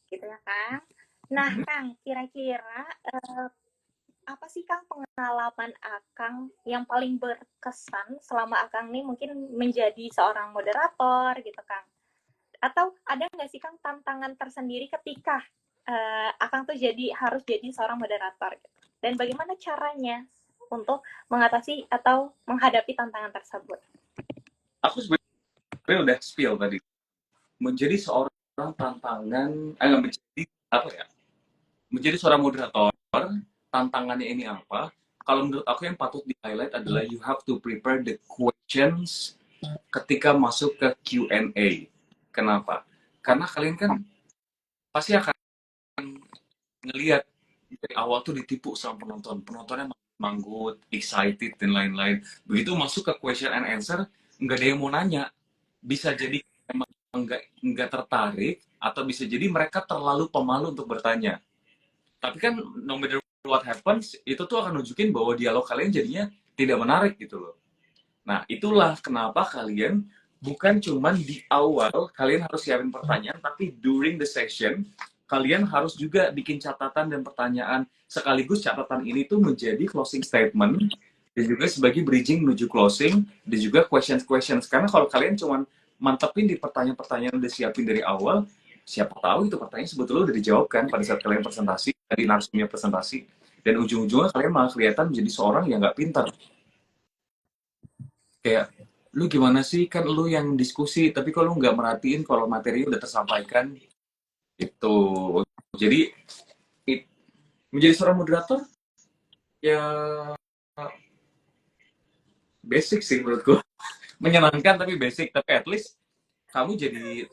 gitu ya Kang. Nah Mhm. Kang, kira-kira apa sih Kang pengalaman Akang yang paling berkesan selama Akang nih mungkin menjadi seorang moderator gitu Kang? Atau ada nggak sih Kang tantangan tersendiri ketika Akang tuh harus jadi seorang moderator gitu? Dan bagaimana caranya untuk mengatasi atau menghadapi tantangan tersebut? Aku sebenarnya udah spill tadi. Menjadi seorang tantangan, nggak menjadi apa ya? Menjadi seorang moderator, tantangannya ini apa? Kalau menurut aku yang patut di-highlight adalah you have to prepare the questions ketika masuk ke Q&A. Kenapa? Karena kalian kan pasti akan ngelihat dari awal tuh ditipu sama penonton. Penontonnya manggut, excited, dan lain-lain. Begitu masuk ke question and answer, nggak ada yang mau nanya. Bisa jadi emang nggak tertarik, atau bisa jadi mereka terlalu pemalu untuk bertanya. Tapi kan no matter what happens, itu tuh akan nunjukin bahwa dialog kalian jadinya tidak menarik gitu loh. Nah, itulah kenapa kalian bukan cuman di awal kalian harus siapin pertanyaan, tapi during the session kalian harus juga bikin catatan dan pertanyaan, sekaligus catatan ini tuh menjadi closing statement dan juga sebagai bridging menuju closing dan juga questions. Karena kalau kalian cuman mantepin di pertanyaan-pertanyaan yang udah siapin dari awal, siapa tahu itu pertanyaan sebetulnya udah dijawabkan pada saat kalian presentasi, dari narsumnya presentasi, dan ujung-ujungnya kalian malah kelihatan menjadi seorang yang nggak pintar. Kayak, lu gimana sih, kan lu yang diskusi tapi kalau lu nggak merhatiin kalau materi udah tersampaikan itu. Jadi menjadi seorang moderator ya basic sih menurutku. Menyenangkan tapi basic, tapi at least kamu jadi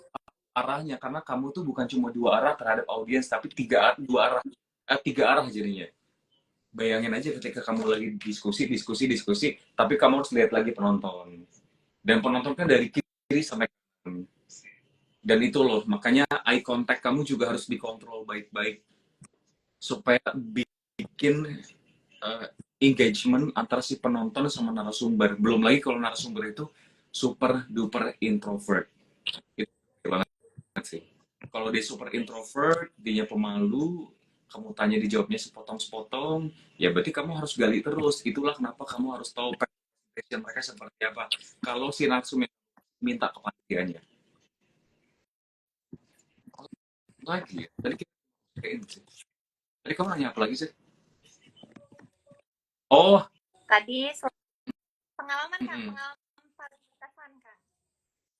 arahnya, karena kamu tuh bukan cuma dua arah terhadap audiens, tapi tiga arah jadinya. Bayangin aja ketika kamu lagi diskusi, tapi kamu harus lihat lagi penonton, dan penonton kan dari kiri sampai kanan. Dan itu loh, makanya eye contact kamu juga harus dikontrol baik-baik supaya bikin uh, engagement antara si penonton sama narasumber. Belum lagi kalau narasumber itu super duper introvert. Itu banget sih. Kalau dia super introvert, dia pemalu, kamu tanya dijawabnya sepotong-sepotong, ya berarti kamu harus gali terus. Itulah kenapa kamu harus tahu presentation mereka seperti apa. Kalau si narsum minta kepastiannya. Lagi ya, tadi kita kayak sih. Tadi kamu nanya apa lagi sih? Oh, Tadi pengalaman Kang, mm-mm. pengalaman paling berkesan Kang.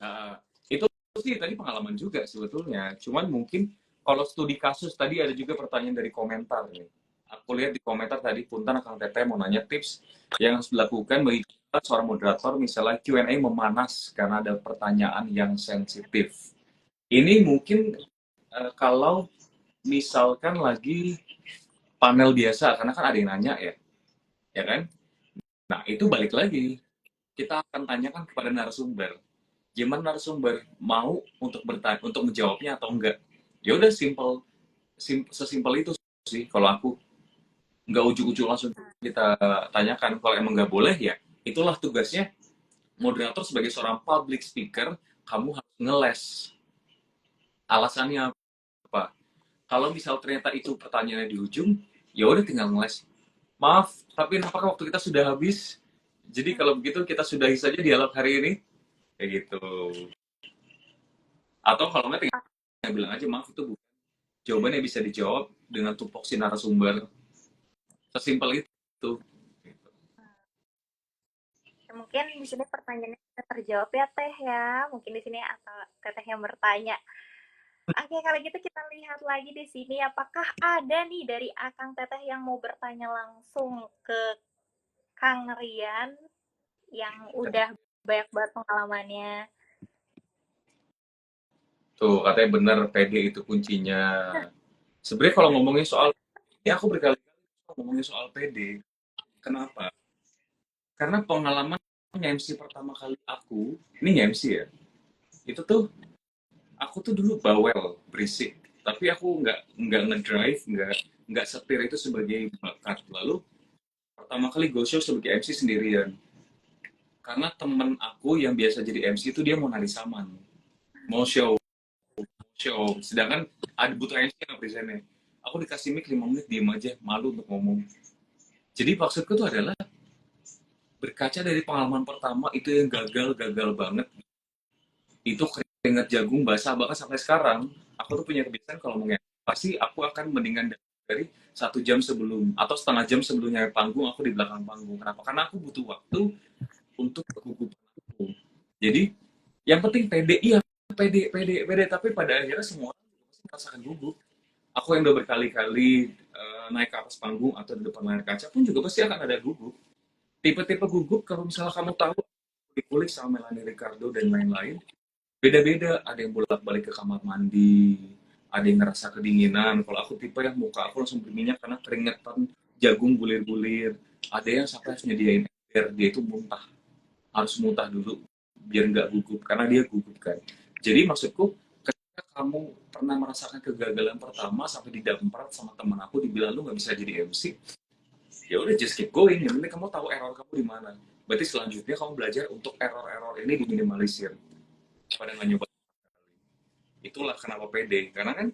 Nah, itu sih tadi pengalaman juga sebetulnya. Cuman mungkin kalau studi kasus tadi ada juga pertanyaan dari komentar nih. Aku lihat di komentar tadi Punten Kang Teteh mau nanya tips yang harus dilakukan bagi kita seorang moderator misalnya Q&A memanas karena ada pertanyaan yang sensitif. Ini mungkin kalau misalkan lagi panel biasa karena kan ada yang nanya ya, ya kan? Nah, itu balik lagi. Kita akan tanyakan kepada narasumber, gimana narasumber mau untuk bertanya, untuk menjawabnya atau enggak. Ya udah sesimpel itu sih. Kalau aku nggak ujuk-ujuk langsung kita tanyakan. Kalau emang nggak boleh ya itulah tugasnya moderator sebagai seorang public speaker. Kamu harus ngeles alasannya apa. Kalau misal ternyata itu pertanyaannya di ujung, ya udah tinggal ngeles. Maaf, tapi apakah waktu kita sudah habis? Jadi kalau begitu kita sudahi saja dialog hari ini, kayak gitu. Atau kalau nggak tinggal bilang aja maaf itu bukan jawabannya, bisa dijawab dengan tupoksi narasumber. Sesimpel itu. Mungkin di sini pertanyaannya sudah terjawab ya Teh ya. Mungkin di sini atau Teteh yang bertanya. Oke, kalau gitu kita lihat lagi di sini apakah ada nih dari Akang Teteh yang mau bertanya langsung ke Kang Rian yang udah banyak banget pengalamannya. Tuh, katanya bener, PD itu kuncinya. Sebenarnya kalau ngomongin soal, ini aku berkali-kali ngomongin soal PD. Kenapa? Karena pengalaman MC pertama kali aku, ini MC ya, itu tuh, aku tuh dulu bawel, berisik. Tapi aku nggak ngedrive, nggak setir itu sebagai bakat. Lalu pertama kali go show sebagai MC sendirian. Karena temen aku yang biasa jadi MC itu dia mau nari saman, mau show. Sedangkan ada butuh MC yang presentnya. Aku dikasih mic 5 menit diem aja, malu untuk ngomong. Jadi maksudku tuh adalah berkaca dari pengalaman pertama itu yang gagal banget. Itu keringet jagung basah, bahkan sampai sekarang aku tuh punya kebiasaan kalau mau pasti aku akan mendingan dari 1 jam sebelum atau setengah jam sebelum nyampe panggung aku di belakang panggung. Kenapa? Karena aku butuh waktu untuk kegugupan aku. Jadi yang penting pede, iya pede, tapi pada akhirnya semua orang juga pasti merasakan gugup. Aku yang udah berkali-kali naik ke atas panggung atau di depan layar kaca pun juga pasti akan ada gugup. Tipe-tipe gugup kalau misalnya kamu tahu dikulik sama Melanie Ricardo dan lain-lain, beda-beda. Ada yang bolak-balik ke kamar mandi, ada yang ngerasa kedinginan. Kalau aku tipe yang muka aku langsung berminyak karena keringetan, jagung bulir-bulir. Ada yang sampai harus nyediain air, dia itu muntah. Harus muntah dulu biar nggak gugup, karena dia gugup kan. Jadi maksudku, ketika kamu pernah merasakan kegagalan pertama sampai didamprat sama teman aku, dibilang lu nggak bisa jadi MC, ya udah just keep going. Yang penting kamu tahu error kamu di mana. Berarti selanjutnya kamu belajar untuk error-error ini diminimalisir pada nggak nyoba. Itulah kenapa pede, karena kan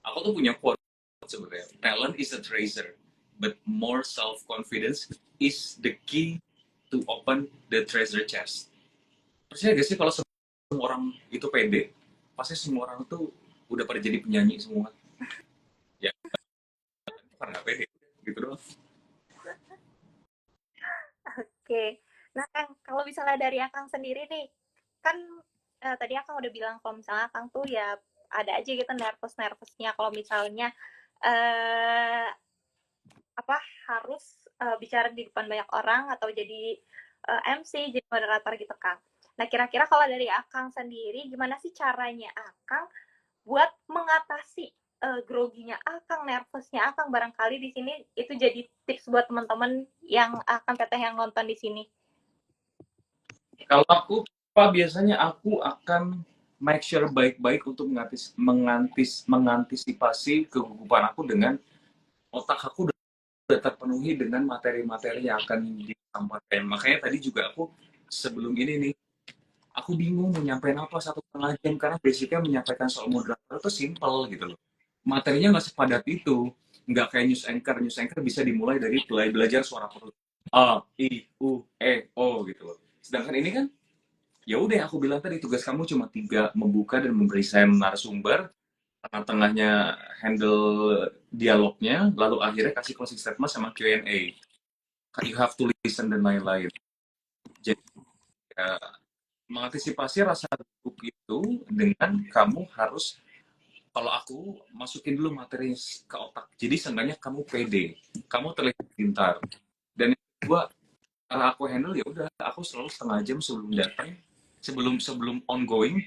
aku tuh punya quote sebenarnya, talent is a treasure but more self confidence is the key to open the treasure chest. Percaya gak sih kalau semua orang itu pede, pasti semua orang tuh udah pada jadi penyanyi semua. Ya karena nggak pede gitu doang. Oke. Nah, Kang, kalau misalnya dari Akang sendiri nih, kan tadi Akang udah bilang kalau misalnya Akang tuh ya ada aja gitu nervous-nervousnya kalau misalnya eh apa harus bicara di depan banyak orang atau jadi MC, jadi moderator gitu, Kang. Nah, kira-kira kalau dari Akang sendiri, gimana sih caranya Akang buat mengatasi groginya Akang, nervousnya Akang, barangkali di sini itu jadi tips buat teman-teman yang akan teteh yang nonton di sini. Kalau aku, Pak, biasanya aku akan make sure baik-baik untuk mengantisipasi kegugupan aku dengan otak aku udah terpenuhi dengan materi-materi yang akan disampaikan. Makanya tadi juga aku sebelum ini nih, aku bingung mau nyampein apa 1,5 jam karena basicnya menyampaikan soal moderator itu simple gitu loh. Materinya nggak sepadat itu, nggak kayak news anchor. News anchor bisa dimulai dari belajar suara perut, a, i, u, e, o gitu loh. Sedangkan ini kan ya udah aku bilang tadi tugas kamu cuma 3, membuka dan memberi saya narasumber, tengah-tengahnya handle dialognya, lalu akhirnya kasih closing statement sama Q&A. You have to listen dan lain-lain. Jadi ya, mengantisipasi rasa gugup itu dengan kamu harus, kalau aku masukin dulu materi ke otak. Jadi seenggaknya kamu pede, kamu terlihat pintar. Dan yang kedua, cara aku handle ya udah, aku selalu setengah jam sebelum datang, sebelum ongoing,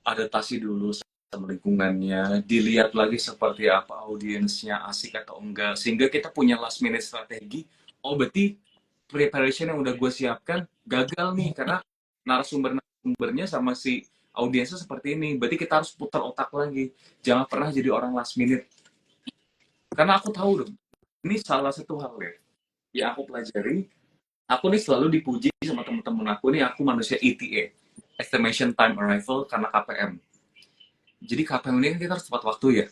adaptasi dulu sama lingkungannya, dilihat lagi seperti apa audiensnya, asik atau enggak, sehingga kita punya last minute strategi. Oh berarti preparation yang udah gue siapkan gagal nih karena narasumbernya sama si audiensnya seperti ini. Berarti kita harus putar otak lagi. Jangan pernah jadi orang last minute. Karena aku tahu dong, ini salah satu hal ya yang aku pelajari. Aku nih selalu dipuji sama temen-temen aku nih, aku manusia ETA, Estimation Time Arrival, karena KPM. Jadi KPM ini kan kita harus tepat waktu ya.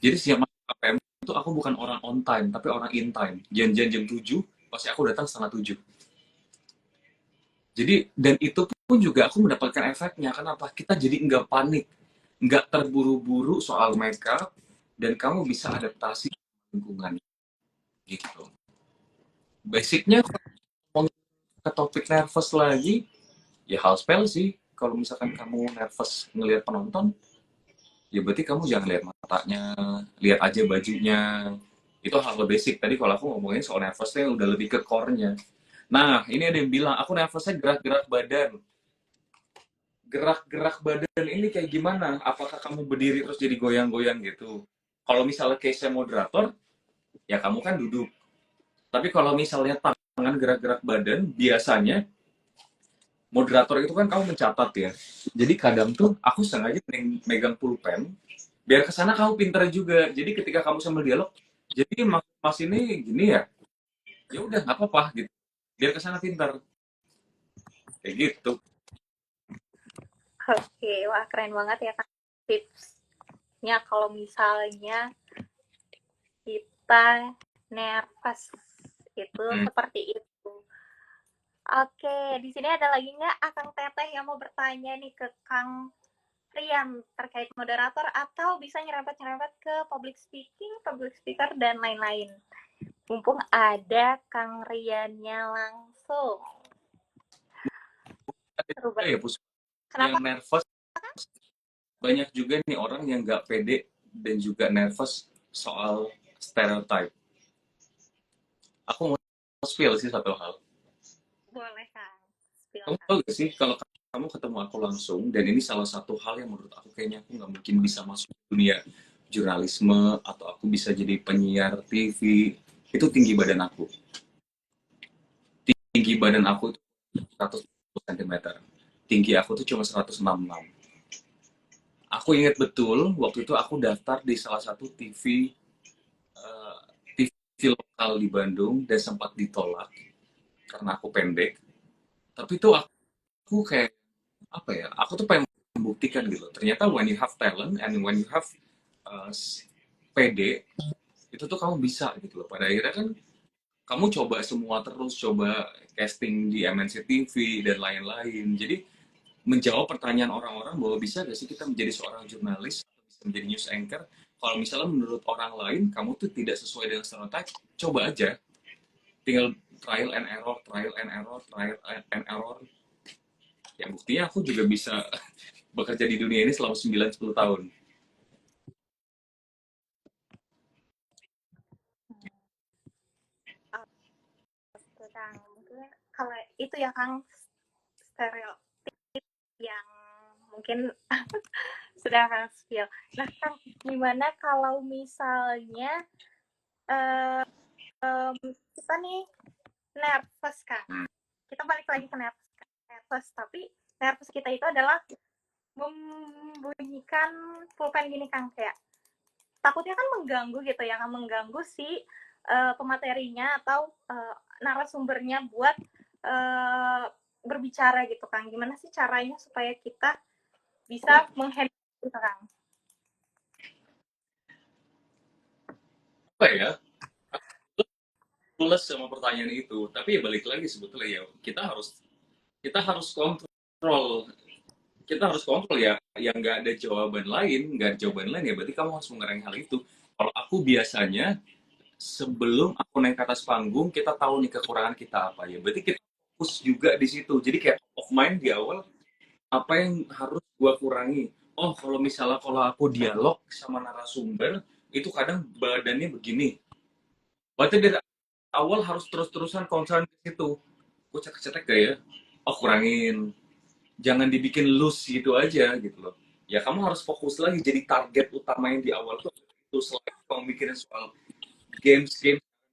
Jadi siap masuk KPM itu aku bukan orang on time, tapi orang in time. Janjian jam 7, pasti aku datang setengah 7. Jadi, dan itu pun juga aku mendapatkan efeknya. Kenapa? Kita jadi nggak panik, nggak terburu-buru soal makeup, dan kamu bisa adaptasi lingkungan. Gitu. Basicnya, ke topik nervous lagi, ya hal spell sih. Kalau misalkan kamu nervous ngelihat penonton, ya berarti kamu jangan lihat matanya, lihat aja bajunya. Itu hal basic. Tadi kalau aku ngomongin soal nervousnya udah lebih ke core-nya. Nah, ini ada yang bilang, aku nervousnya gerak-gerak badan. Gerak-gerak badan ini kayak gimana? Apakah kamu berdiri terus jadi goyang-goyang gitu? Kalau misalnya case-nya moderator, ya kamu kan duduk. Tapi kalau misalnya tangan gerak-gerak badan, biasanya moderator itu kan kamu mencatat ya. Jadi kadang tuh aku sengaja megang pulpen, biar kesana kamu pinter juga. Jadi ketika kamu sambil dialog, Jadi mas ini gini ya, ya udah nggak apa-apa gitu, biar kesana pintar kayak gitu. Oke, wah keren banget ya Kak tipsnya kalau misalnya kita nervous itu Hmm. seperti itu. Oke, di sini ada lagi nggak Akang Teteh yang mau bertanya nih ke Kang Rian terkait moderator atau bisa nyerempet-nyerempet ke public speaking, public speaker, dan lain-lain. Mumpung ada Kang Riannya langsung. Ada Seru juga banget. ya Pus, yang Kenapa? nervous, banyak juga nih orang yang nggak pede dan juga nervous soal stereotype. Aku mau spill sih satu hal. Boleh Kang, Kamu silakan. tahu gak sih kalau kamu ketemu aku langsung, dan ini salah satu hal yang menurut aku kayaknya aku nggak mungkin bisa masuk ke dunia jurnalisme atau aku bisa jadi penyiar TV, itu tinggi badan aku. Tinggi badan aku tuh 100 cm. Tinggi aku tuh cuma 166. Aku ingat betul waktu itu aku daftar di salah satu TV lokal di Bandung dan sempat ditolak karena aku pendek. Tapi itu aku kayak apa ya? Aku tuh pengen membuktikan gitu. Ternyata when you have talent and when you have uh, PD itu tuh kamu bisa gitu loh. Pada akhirnya kan kamu coba semua terus, coba casting di MNC TV dan lain-lain. Jadi menjawab pertanyaan orang-orang bahwa bisa gak sih kita menjadi seorang jurnalis atau bisa menjadi news anchor, kalau misalnya menurut orang lain kamu tuh tidak sesuai dengan stereotype, coba aja, tinggal trial and error, trial and error, trial and error. Ya buktinya aku juga bisa bekerja di dunia ini selama 9-10 tahun. Oke Kang, mungkin kalau itu ya Kang stereo yang mungkin sudah Kang spill. Nah Kang, gimana kalau misalnya uh, kita nih nervous Kang? Hmm. Kita balik lagi ke nervous, nervous tapi nervous kita itu adalah membunyikan pulpen gini Kang, kayak takutnya kan mengganggu gitu ya, kan mengganggu si pematerinya atau narasumbernya buat uh, berbicara gitu Kang. Gimana sih caranya supaya kita bisa menghandle itu Kang? Apa ya, plus sama pertanyaan itu, tapi ya balik lagi sebetulnya ya kita harus kontrol, ya, yang nggak ada jawaban lain, nggak ada jawaban lain ya berarti kamu harus mengurangi hal itu. Kalau aku biasanya sebelum aku naik ke atas panggung kita tahu nih kekurangan kita apa, ya berarti kita fokus juga di situ, jadi kayak top of mind di awal, apa yang harus gua kurangi. Oh, kalau misalnya kalau aku dialog sama narasumber itu kadang badannya begini, berarti dari awal harus terus-terusan concern ke situ, gue cetek-cetek gak ya, oh kurangin, jangan dibikin loose gitu aja gitu loh. Ya kamu harus fokus lagi, jadi target utama yang di awal tuh itu. Selain kamu mikirin soal games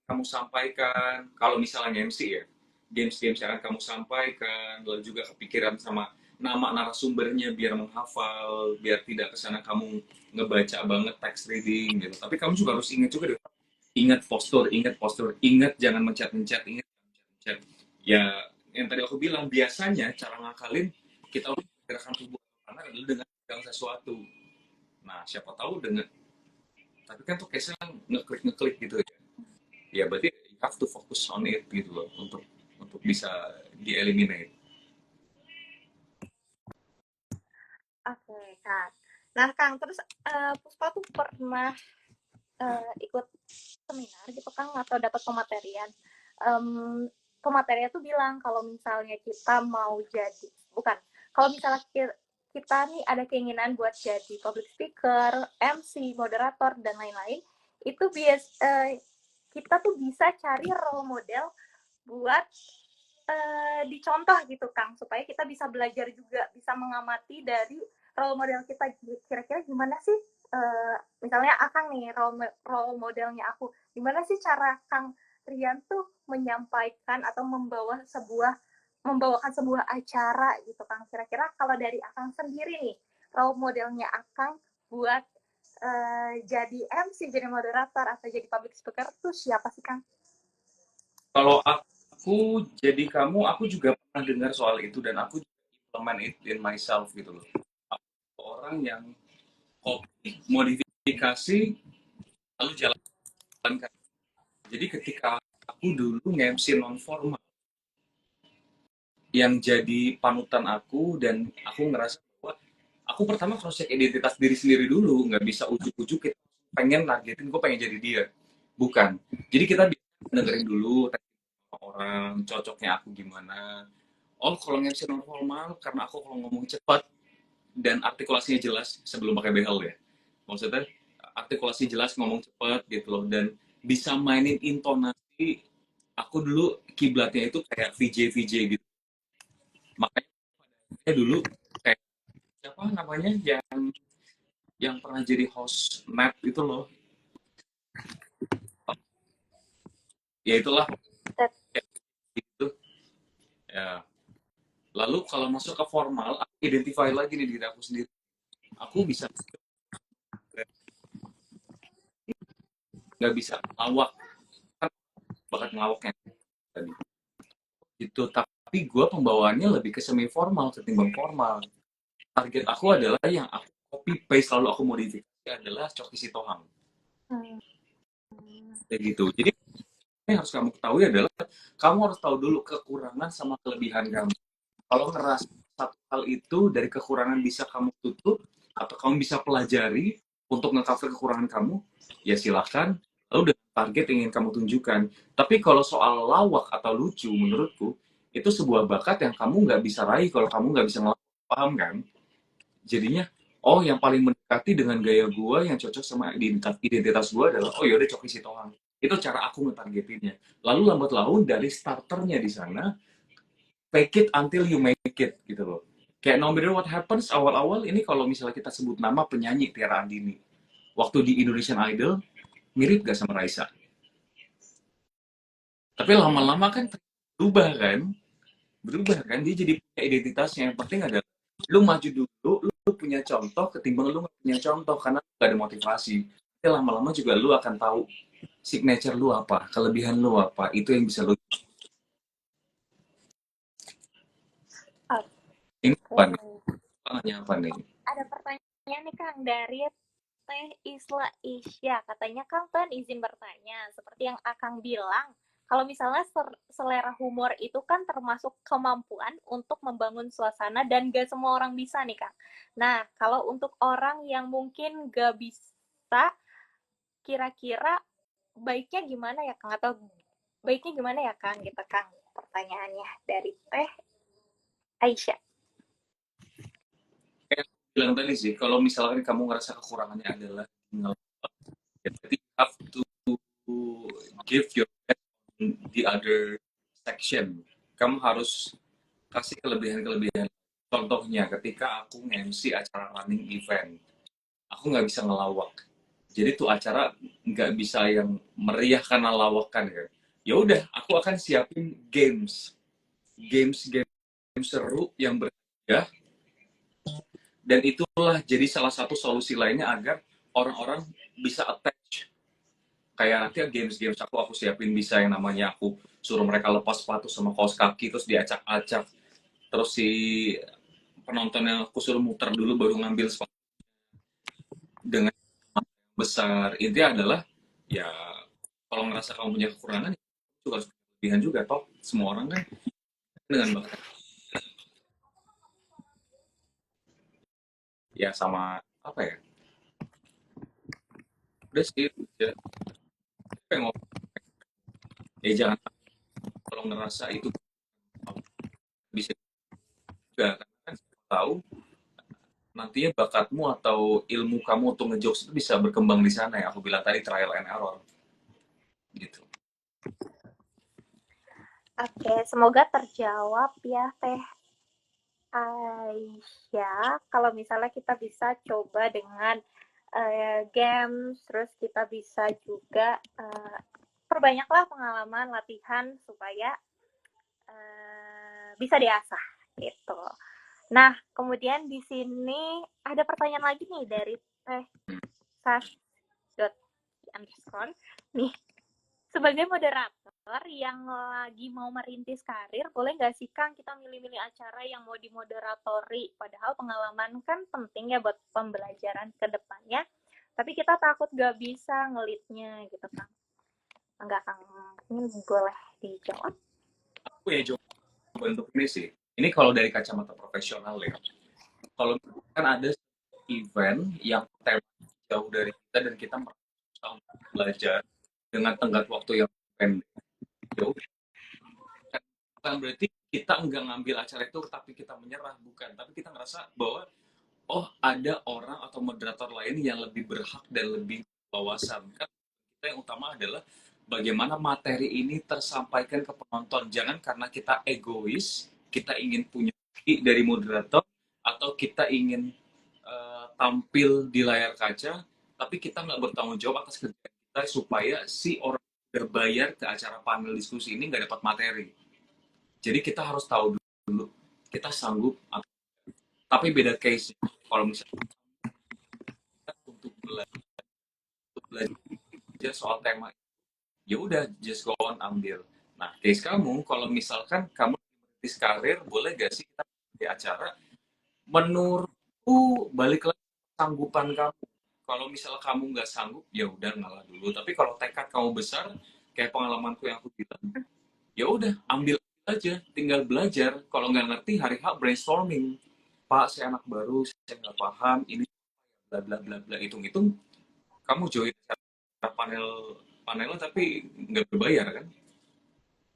kamu sampaikan, kalau misalnya MC ya, games yang akan kamu sampaikan, lalu juga kepikiran sama nama narasumbernya biar menghafal, biar tidak kesana kamu ngebaca banget text reading gitu. Tapi kamu juga harus ingat juga deh, ingat postur, ingat jangan mencet-mencet, ingat mencet. Ya, yang tadi aku bilang, biasanya cara ngakalin kita untuk gerakan tubuh anak adalah dengan pegang sesuatu. Nah, siapa tahu dengan, tapi kan tuh case-nya ngeklik-ngeklik gitu ya. Ya, berarti you have to focus on it gitu loh, untuk bisa di-eliminate. Oke okay, Kang. Nah Kang, terus Puspa tuh pernah ikut seminar gitu Kang atau dapat pematerian. Um, Pematerian tuh bilang kalau misalnya kita mau jadi, bukan, kalau misalnya kita nih ada keinginan buat jadi public speaker, MC, moderator dan lain-lain, itu kita tuh bisa cari role model buat dicontoh gitu Kang, supaya kita bisa belajar juga, bisa mengamati dari role model kita, kira-kira gimana sih, misalnya Akang nih role modelnya aku, gimana sih cara Kang Rian tuh menyampaikan atau membawakan sebuah acara gitu Kang, kira-kira kalau dari Akang sendiri nih role modelnya Akang buat jadi MC, jadi moderator atau jadi public speaker tuh siapa sih Kang? Kalau aku jadi kamu, aku juga pernah dengar soal itu dan aku juga implement it in myself gitu loh. Aku orang yang kopi, modifikasi, lalu jalankan. Jadi ketika aku dulu nge-MC non formal, yang jadi panutan aku dan aku ngerasa bahwa aku pertama cross check identitas diri sendiri dulu, nggak bisa ujuk-ujuk kita pengen nargetin gue pengen jadi dia, bukan. Jadi kita bisa dengerin dulu orang cocoknya aku gimana. Oh, kalau nge-MC non formal karena aku kalau ngomong cepat dan artikulasinya jelas sebelum pakai behel ya, maksudnya artikulasi jelas ngomong cepat gitu loh dan bisa mainin intonasi. Aku dulu kiblatnya itu kayak VJ VJ gitu, makanya dulu kayak siapa namanya yang pernah jadi host Map itu loh, ya itulah kayak gitu ya. Lalu kalau masuk ke formal aku identify lagi nih diri aku sendiri, aku bisa nggak bisa lawak, kan bakat ngelawaknya tadi gitu, tapi gue pembawaannya lebih ke semi formal ketimbang formal. Target aku adalah yang aku copy paste lalu aku modifikasi adalah Coki Sitohang Hmm. kayak gitu. Jadi yang harus kamu ketahui adalah kamu harus tahu dulu kekurangan sama kelebihan kamu. Kalau ngerasa satu hal itu dari kekurangan bisa kamu tutup atau kamu bisa pelajari untuk nge-cover kekurangan kamu, ya silahkan. Lalu dengan target yang ingin kamu tunjukkan. Tapi kalau soal lawak atau lucu, menurutku itu sebuah bakat yang kamu nggak bisa raih kalau kamu nggak bisa ngelawak, paham kan? Jadinya, oh yang paling mendekati dengan gaya gue yang cocok sama identitas gue adalah, oh yaudah Coki Sitohang. Itu cara aku ngetargetinnya. Lalu lambat laun dari starternya di sana, fake it until you make it gitu loh. Kayak no matter what happens, awal-awal ini kalau misalnya kita sebut nama penyanyi Tiara Andini, waktu di Indonesian Idol, mirip gak sama Raisa? Tapi lama-lama kan berubah kan? Berubah kan? Dia jadi punya identitasnya. Yang penting adalah lu maju dulu, lu punya contoh ketimbang lu gak punya contoh karena lu gak ada motivasi. Tapi lama-lama juga lu akan tahu signature lu apa, kelebihan lu apa, itu yang bisa lu. Ini apa nih? Oke. Tanya apa nih? Ada pertanyaan nih Kang dari Teh Isla Isya. Katanya Kang Tuhan izin bertanya, seperti yang Akang bilang, kalau misalnya selera humor itu kan termasuk kemampuan untuk membangun suasana dan gak semua orang bisa nih Kang. Nah, kalau untuk orang yang mungkin gak bisa, kira-kira baiknya gimana ya Kang? Atau baiknya gimana ya Kang? Gitu Kang pertanyaannya dari Teh Aisyah. Kayak aku bilang tadi sih, kalau misalkan kamu ngerasa kekurangannya adalah berarti you have to give your best on the other section. Kamu harus kasih kelebihan-kelebihan. Contohnya, ketika aku nge-MC acara running event, aku nggak bisa ngelawak. Jadi tuh acara nggak bisa yang meriah karena lawakan kan. Ya udah, aku akan siapin games seru yang berhadiah, dan itulah jadi salah satu solusi lainnya agar orang-orang bisa attach. Kayak nanti games aku siapin bisa yang namanya aku suruh mereka lepas sepatu sama kaos kaki terus diacak-acak, terus si penontonnya aku suruh muter dulu baru ngambil sepatu dengan besar. Intinya adalah ya kalau ngerasa kamu punya kekurangan ya juga harus punya kelebihan juga, toh semua orang kan dengan bakat ya sama apa ya, udah sih ya, ngomong ya jangan kalau ngerasa itu bisa juga karena kan siapa tahu nantinya bakatmu atau ilmu kamu untuk ngejokes itu bisa berkembang di sana ya, aku bilang tadi trial and error gitu. Oke, semoga terjawab ya Teh Aisyah. Kalau misalnya kita bisa coba dengan games, terus kita bisa juga perbanyaklah pengalaman latihan supaya bisa diasah gitu. Nah, kemudian di sini ada pertanyaan lagi nih dari Teh sas.underscore nih, sebagai moderator yang lagi mau merintis karir, boleh nggak sih Kang kita milih-milih acara yang mau dimoderatori? Padahal pengalaman kan penting ya buat pembelajaran ke depannya, tapi kita takut nggak bisa ngelitnya gitu Kang. Enggak Kang, ini boleh dijawab? Aku ya coba untuk ini sih. Ini kalau dari kacamata profesional ya. Kalau kan ada event yang tema jauh dari kita dan kita merasa untuk belajar dengan tenggat waktu yang pendek. Ya udah, bukan berarti kita nggak ngambil acara itu tapi kita menyerah, bukan. Tapi kita ngerasa bahwa oh ada orang atau moderator lain yang lebih berhak dan lebih wawasan. Kan kita yang utama adalah bagaimana materi ini tersampaikan ke penonton. Jangan karena kita egois, kita ingin punya dari moderator atau kita ingin tampil di layar kaca, tapi kita nggak bertanggung jawab atas kerja kita supaya si orang berbayar ke acara panel diskusi ini nggak dapat materi. Jadi kita harus tahu dulu kita sanggup, tapi beda case. Kalau misalnya untuk belajar soal tema, ya udah just go on ambil. Nah, case kamu, kalau misalkan kamu di karir, boleh gak sih kita di acara? Menurutku balik lagi ke sanggupan kamu. Kalau misalnya kamu nggak sanggup, ya udah ngalah dulu. Tapi kalau tekad kamu besar, kayak pengalamanku yang aku bilang, ya udah ambil aja, tinggal belajar. Kalau nggak ngerti, hari H brainstorming. Pak, saya anak baru, saya nggak paham, ini bla bla bla bla, hitung-hitung, kamu join panel panelnya tapi nggak berbayar kan?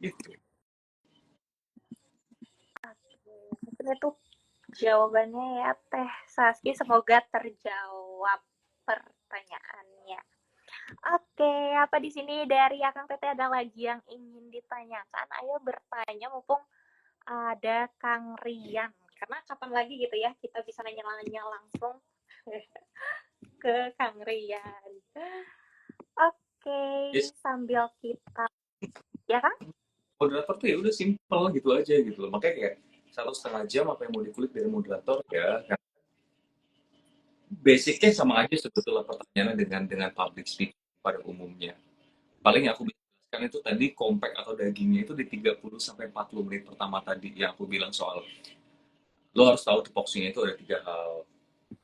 Gitu. Mungkin itu jawabannya ya Teh Saski, semoga terjawab pertanyaannya. Oke, apa di sini dari Akang Teteh ada lagi yang ingin ditanyakan? Ayo bertanya mumpung ada Kang Rian. Karena kapan lagi gitu ya kita bisa nanya-nanya langsung ke Kang Rian. Oke, Yes, sambil kita ya Kang? moderator tuh ya udah simple gitu aja gitu loh. Makanya kayak 1,5 jam apa yang mau dikulik dari moderator ya. Basicnya sama aja sebetulnya pertanyaannya dengan public speaking pada umumnya. Paling yang aku bisa jelaskan itu tadi compact atau dagingnya itu di 30 sampai 40 menit pertama tadi yang aku bilang soal lo harus tahu tupoksinya itu ada 3 hal.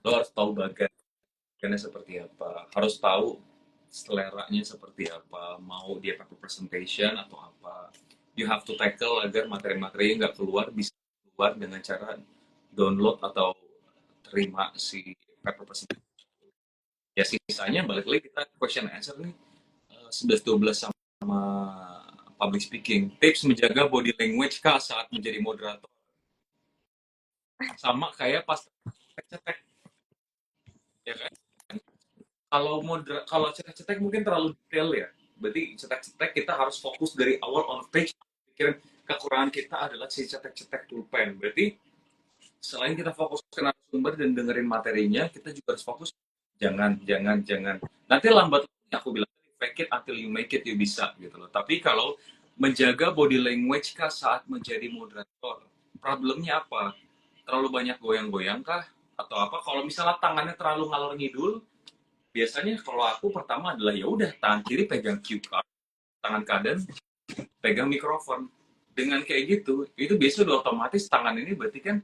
Lo harus tahu bagannya seperti apa, harus tahu seleranya seperti apa, mau dia pakai presentation atau apa. You have to tackle agar materi-materinya nggak keluar, bisa keluar dengan cara download atau terima si paper presentation. Ya sisanya balik lagi kita question and answer nih 11-12 sama public speaking. Tips menjaga body language kah saat menjadi moderator? Sama kayak pas cetek, ya kan? Kalau cetek-cetek mungkin terlalu detail ya. Berarti cetek-cetek kita harus fokus dari awal on page. Pikiran kekurangan kita adalah si cetek-cetek pulpen. Berarti selain kita fokus ke narasumber dan dengerin materinya, kita juga harus fokus jangan. Nanti lambat aku bilang fake it until you make it, you bisa gitu loh. Tapi kalau menjaga body language kah saat menjadi moderator, problemnya apa? Terlalu banyak goyang-goyang kah? Atau apa? Kalau misalnya tangannya terlalu ngalor ngidul, biasanya kalau aku pertama adalah ya udah tangan kiri pegang cue card, tangan kanan pegang mikrofon. Dengan kayak gitu, itu biasanya udah otomatis tangan ini berarti kan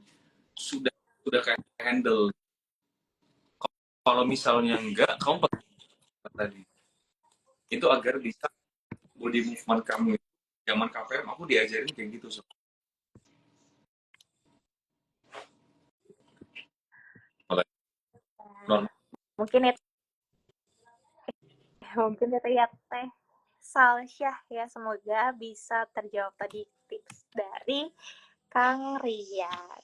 sudah kayak handle. Kalau misalnya enggak, kamu pakai tadi itu agar bisa body movement kamu. Zaman KPM aku diajarin kayak gitu so. Normal. Mungkin itu ya Teh Salsyah ya, semoga bisa terjawab tadi tips dari Kang Rian.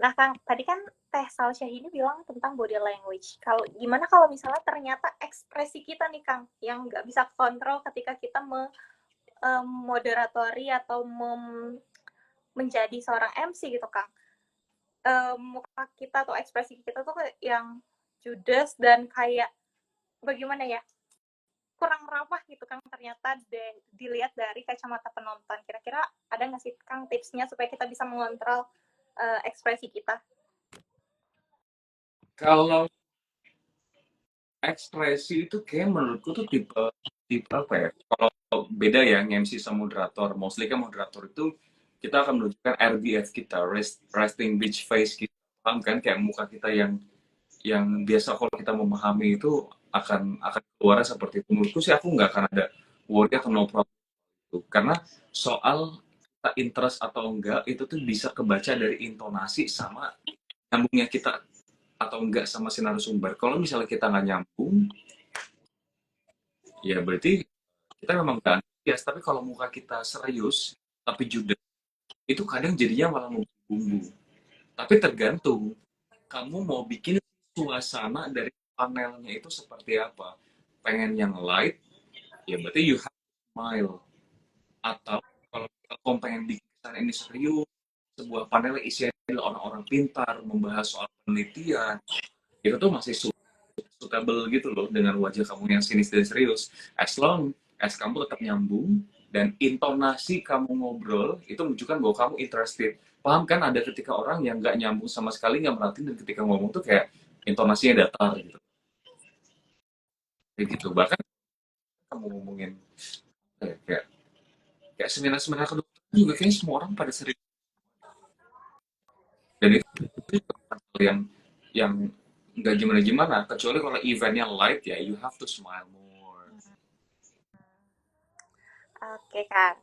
Nah Kang, tadi kan Teh Salsyah ini bilang tentang body language. Kalau gimana kalau misalnya ternyata ekspresi kita nih Kang yang nggak bisa kontrol ketika kita moderatori atau menjadi seorang MC gitu Kang. Muka kita atau ekspresi kita tuh yang judes dan kayak bagaimana ya, kurang ramah gitu Kang ternyata dilihat dari kacamata penonton. Kira-kira ada nggak sih Kang tipsnya supaya kita bisa mengontrol ekspresi kita? Kalau ekspresi itu kayak menurutku tuh tipe tipe apa ya? Kalau beda ya nge-MC sama moderator. Mostly kan moderator itu kita akan menunjukkan RBF kita, resting bitch face kita. Paham kan? Kayak muka kita yang biasa kalau kita memahami itu akan keluar seperti itu. Menurutku sih aku nggak akan ada worry atau no problem itu. Karena soal kita interest atau enggak itu tuh bisa kebaca dari intonasi sama nyambungnya kita atau enggak sama si narasumber. Kalau misalnya kita nggak nyambung, ya berarti kita memang nggak antusias. Tapi kalau muka kita serius, tapi judes, itu kadang jadinya malah bumbu. Tapi tergantung, kamu mau bikin suasana dari panelnya itu seperti apa. Pengen yang light, ya berarti you have to smile. Atau kalau kamu pengen bikin kesan ini serius, sebuah panel isinya adalah orang-orang pintar, membahas soal penelitian, itu tuh masih suitable gitu loh dengan wajah kamu yang sinis dan serius. As long as kamu tetap nyambung dan intonasi kamu ngobrol itu menunjukkan bahwa kamu interested. Paham kan ada ketika orang yang nggak nyambung sama sekali nggak merhatiin dan ketika ngomong tuh kayak intonasinya datar gitu. Kayak gitu. Bahkan kamu ngomongin kayak kayak seminar-seminar kedokteran juga kayaknya semua orang pada serius dan itu hal yang nggak gimana-gimana kecuali kalau eventnya light ya you have to smile more. Oke, Kang.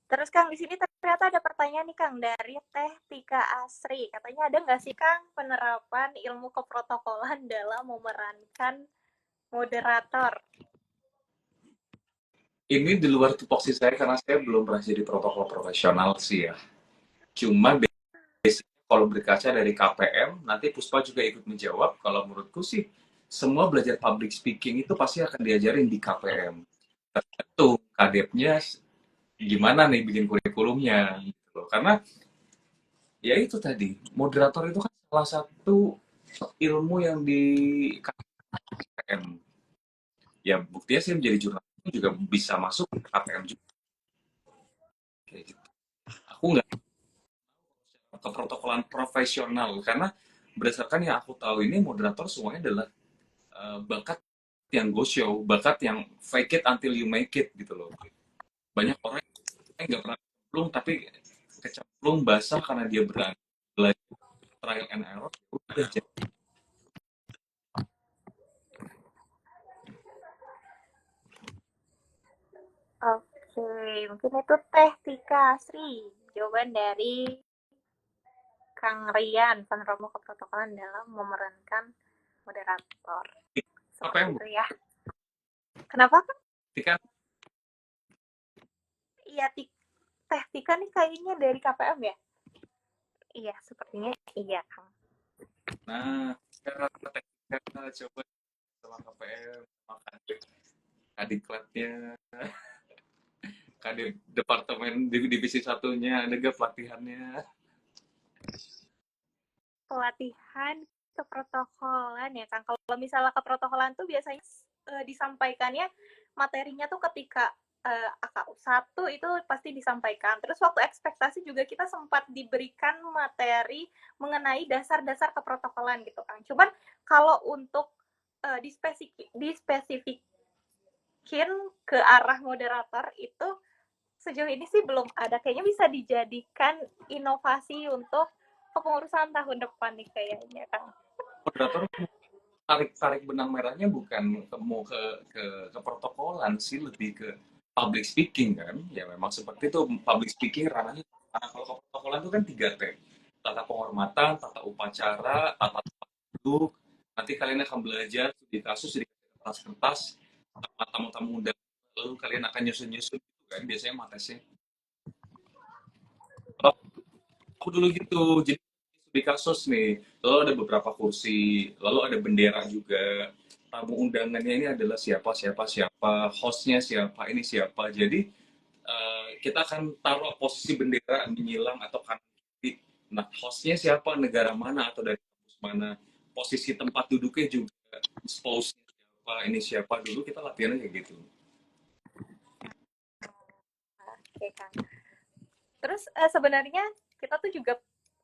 Terus Kang, di sini ternyata ada pertanyaan nih Kang dari Teh Tika Asri. Katanya ada nggak sih Kang penerapan ilmu keprotokolan dalam memerankan moderator? Ini di luar tupoksi saya karena saya belum pernah jadi protokol profesional sih ya. Cuma kalau berkaca dari KPM, nanti Puspa juga ikut menjawab. Kalau menurutku sih, semua belajar public speaking itu pasti akan diajarin di KPM. Tentu kadepnya gimana nih bikin kurikulumnya gitu loh. Karena ya itu tadi, moderator itu kan salah satu ilmu yang di KPM. Ya buktinya sih menjadi jurnalis juga bisa masuk ke KPM juga. Kayak gitu. Aku nggak keprotokolan profesional karena berdasarkan yang aku tahu ini moderator semuanya adalah bakat yang go show, bakat yang fake it until you make it gitu loh. Banyak orang yang nggak pernah kecemplung tapi kecemplung basah karena dia berani belajar trial and error. Udah jadi. Oke, mungkin itu Teh Tika Asri. Jawaban dari Kang Rian, peneromu keprotokolan dalam memerankan moderator. Apa Seperti yang itu ya. Kenapa Kang? buktikan? Iya, Teh Tika nih kayaknya dari KPM ya? Iya, sepertinya iya Kang. Nah, cara coba sama KPM, makan adiklatnya, kadip departemen divisi satunya, ada gak pelatihannya? Pelatihan keprotokolan ya Kang. Kalau misalnya keprotokolan tuh biasanya disampaikannya materinya tuh ketika AKU 1 itu pasti disampaikan. Terus waktu ekspektasi juga kita sempat diberikan materi mengenai dasar-dasar keprotokolan gitu Kang. Cuman kalau untuk dispesifikin ke arah moderator itu sejauh ini sih belum ada. Kayaknya bisa dijadikan inovasi untuk kepengurusan tahun depan nih kayaknya Kang. Moderator tarik benang merahnya bukan mau ke protokolan sih, lebih ke public speaking kan. Ya memang seperti itu, public speaking ranahnya. Karena kalau ke protokolan itu kan 3T, tata penghormatan, tata upacara, tata duduk. Nanti kalian akan belajar di kasus di kertas-kertas sama tamu-tamu undang, lalu kalian akan nyusun-nyusun gitu kan biasanya matesnya. Kalau aku dulu gitu, jadi di kasus nih, lalu ada beberapa kursi, lalu ada bendera juga, tamu undangannya ini adalah siapa siapa siapa, hostnya siapa, ini siapa. Jadi kita akan taruh posisi bendera menyilang atau kanan kiri. Nah, hostnya siapa, negara mana atau dari kampus mana, posisi tempat duduknya juga, spouse siapa, ini siapa, dulu kita latihannya kayak gitu. Oke Kang. Terus sebenarnya kita tuh juga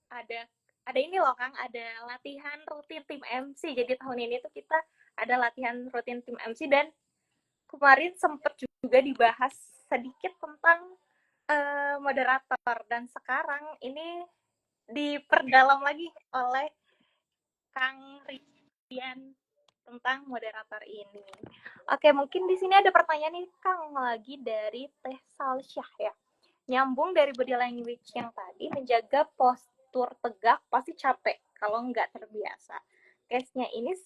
ada ini loh Kang, ada latihan rutin tim MC. Jadi tahun ini tuh kita ada latihan rutin tim MC, dan kemarin sempat juga dibahas sedikit tentang moderator, dan sekarang ini diperdalam lagi oleh Kang Rian tentang moderator ini. Oke, mungkin di sini ada pertanyaan nih Kang lagi dari Teh Salsyah ya. Nyambung dari body language yang tadi, menjaga postur tegak pasti capek kalau nggak terbiasa. Case-nya ini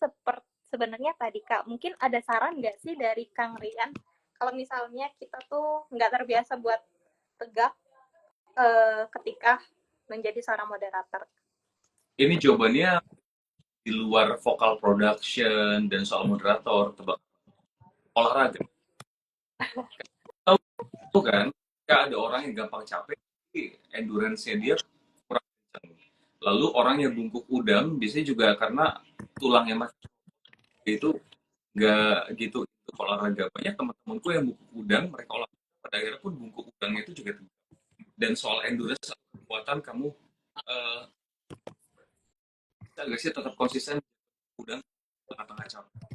sebenarnya tadi Kak, mungkin ada saran nggak sih dari Kang Rian kalau misalnya kita tuh nggak terbiasa buat tegak ketika menjadi seorang moderator? Ini jawabannya di luar vokal production dan soal moderator, tebak olahraga. Tahu kan, ketika ada orang yang gampang capek, endurance-nya dia kurang kencang. Lalu orang yang bungkuk udang biasanya juga karena tulangnya masih itu nggak gitu itu olahraga. Banyak teman-temanku yang bungkuk udang, mereka olahraga pada akhirnya pun bungkuk udangnya itu juga tegak. Dan soal endurance atau kekuatan kamu eh bisa nggak sih tetap konsisten udang tengah-tengah capek.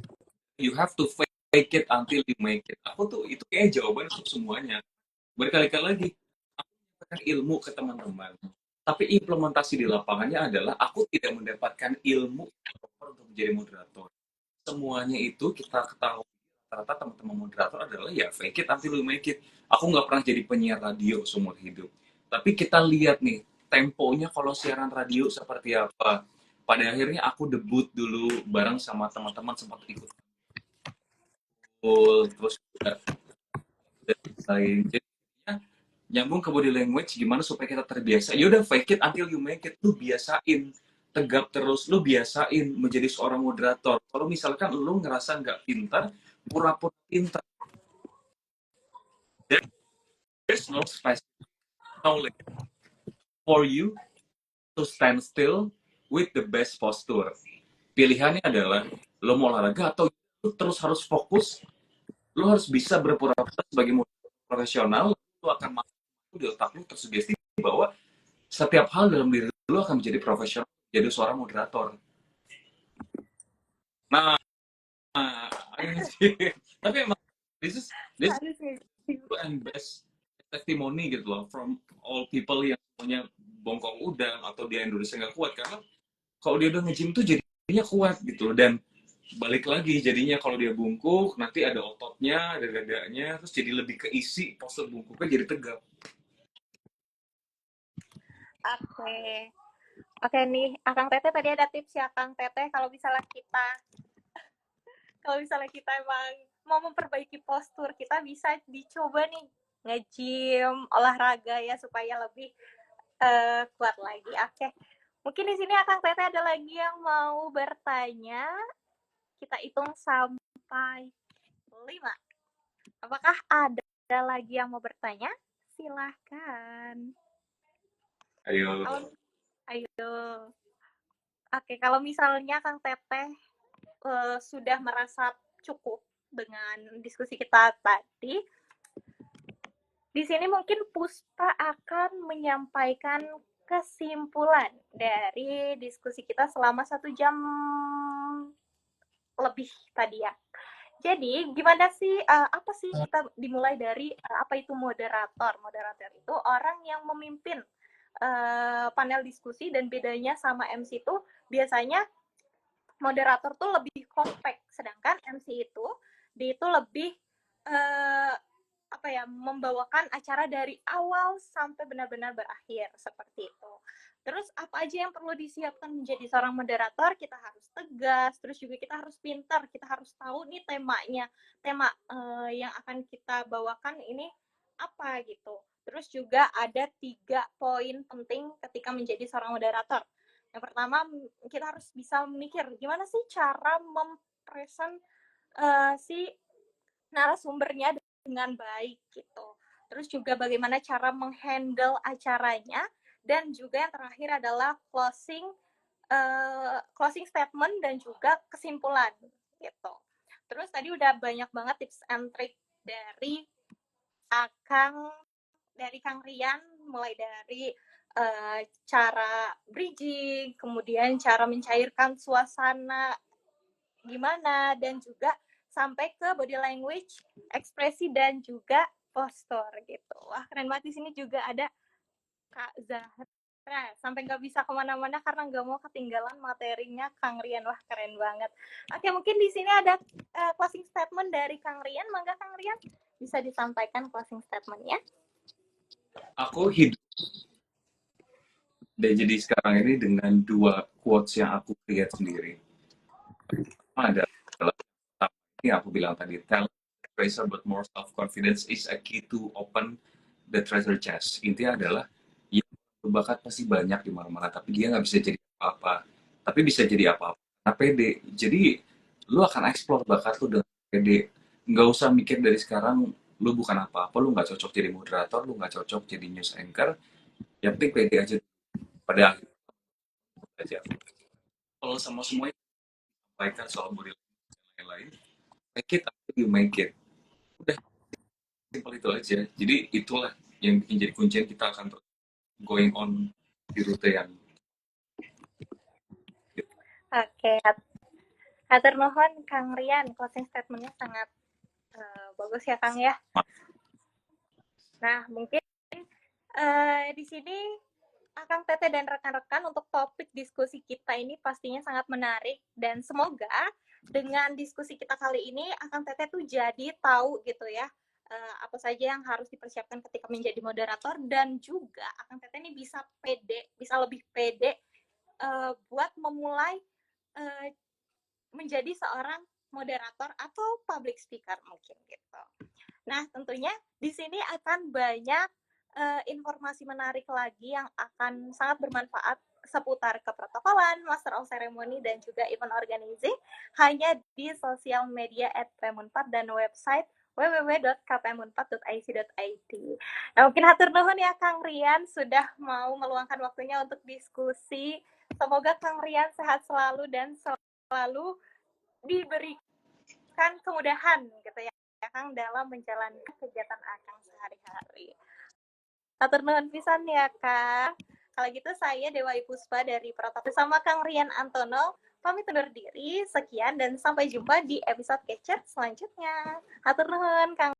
You have to fake it until you make it. Aku tuh itu kayak jawaban untuk semuanya. Berkali-kali lagi, aku mendapatkan ilmu ke teman-teman. Tapi implementasi di lapangannya adalah aku tidak mendapatkan ilmu untuk menjadi moderator. Semuanya itu kita ketahui rata-rata teman-teman moderator adalah ya fake it until you make it. Aku nggak pernah jadi penyiar radio seumur hidup. Tapi kita lihat nih, temponya kalau siaran radio seperti apa. Pada akhirnya aku debut dulu bareng sama teman-teman sempat ikut terus udah lain. Jadi nyambung ke body language gimana supaya kita terbiasa. Ya udah fake it until you make it. Lu biasain tegap terus, lu biasain menjadi seorang moderator. Kalau misalkan lu ngerasa nggak pintar, pura-pura pintar. There's no specific knowledge for you to stand still with the best posture. Pilihannya adalah lo mau olahraga atau lu terus harus fokus, lu harus bisa berpura-pura sebagai moderator profesional, lu akan masuk di otak lu tersugesti bahwa setiap hal dalam diri lu akan menjadi profesional, jadi seorang moderator. Nah, tapi emang this is and best testimony gitu loh from all people yang punya bongkong udang atau dia Indonesia nggak kuat, karena kalau dia udah nge-gym tuh jadinya kuat gitu loh. Dan balik lagi jadinya kalau dia bungkuk nanti ada ototnya, ada dadanya, terus jadi lebih keisi, postur bungkuknya jadi tegap. Oke. Oke nih, Akang Teteh tadi ada tips ya Akang Teteh kalau misalnya kita emang mau memperbaiki postur, kita bisa dicoba nih nge-gym, olahraga ya supaya lebih kuat lagi. Oke. Mungkin di sini Akang Teteh ada lagi yang mau bertanya. Kita hitung sampai 5. Apakah ada lagi yang mau bertanya? Silahkan. Ayo. Ayo. Oke, kalau misalnya Kang Teteh sudah merasa cukup dengan diskusi kita tadi, di sini mungkin Puspa akan menyampaikan kesimpulan dari diskusi kita selama 1 jam lebih tadi ya. Jadi gimana sih, apa sih kita dimulai dari apa itu moderator? Moderator itu orang yang memimpin panel diskusi, dan bedanya sama MC itu biasanya moderator tuh lebih kompak, sedangkan MC itu dia itu lebih apa ya, membawakan acara dari awal sampai benar-benar berakhir seperti itu. Terus apa aja yang perlu disiapkan menjadi seorang moderator? Kita harus tegas, terus juga kita harus pintar, kita harus tahu nih temanya, tema yang akan kita bawakan ini apa gitu. Terus juga ada 3 poin penting ketika menjadi seorang moderator. Yang pertama, kita harus bisa mikir gimana sih cara mempresent si narasumbernya dengan baik gitu. Terus juga bagaimana cara menghandle acaranya, dan juga yang terakhir adalah closing statement dan juga kesimpulan gitu. Terus tadi udah banyak banget tips and trick dari Kang Rian, mulai dari cara bridging, kemudian cara mencairkan suasana gimana, dan juga sampai ke body language, ekspresi, dan juga postur gitu. Wah, keren banget. Di sini juga ada Kak Zahra, sampai nggak bisa kemana-mana karena nggak mau ketinggalan materinya Kang Rian. Wah, keren banget. Oke, mungkin di sini ada closing statement dari Kang Rian. Mangga Kang Rian, bisa disampaikan closing statement-nya. Aku hidup dan jadi sekarang ini dengan dua quotes yang aku lihat sendiri. Ada adalah ini aku bilang tadi, talent treasure but more self confidence is a key to open the treasure chest. Intinya adalah ya, bakat pasti banyak di mana-mana, tapi dia nggak bisa jadi apa-apa. Tapi bisa jadi apa-apa karena pede. Jadi lu akan explore bakat lu dengan pede. Nggak usah mikir dari sekarang lu bukan apa-apa, lu nggak cocok jadi moderator, lu nggak cocok jadi news anchor. Yang penting pede aja pada akhirnya aja. Kalau sama semuanya sampaikan soal body language dan lain-lain, make it until you make it. Udah, simpel itu aja. Jadi itulah yang bikin jadi kuncian kita akan going on di rute yang Oke, hatur nuhun Kang Rian, closing statement-nya sangat bagus ya Kang ya. Nah, mungkin di sini Akang Tete dan rekan-rekan, untuk topik diskusi kita ini pastinya sangat menarik, dan semoga dengan diskusi kita kali ini Akang Tete tuh jadi tahu gitu ya apa saja yang harus dipersiapkan ketika menjadi moderator, dan juga Akang Tete ini bisa pede, bisa lebih pede buat memulai menjadi seorang moderator atau public speaker mungkin gitu. Nah, tentunya di sini akan banyak informasi menarik lagi yang akan sangat bermanfaat seputar keprotokolan, Master of Ceremony, dan juga event organizing hanya di sosial media @premunpad dan website www.kpmunpad.ic.id. Nah, mungkin hatur nuhun ya Kang Rian sudah mau meluangkan waktunya untuk diskusi. Semoga Kang Rian sehat selalu dan selalu diberikan kemudahan gitu ya Kang dalam menjalankan kegiatan Akang sehari-hari. Hatur nuhun pisan ya Kak. Kalau gitu saya Dewa Puspa dari Protokol sama Kang Rian Antono pamit undur diri. Sekian dan sampai jumpa di episode kecet selanjutnya. Hatur nuhun Kang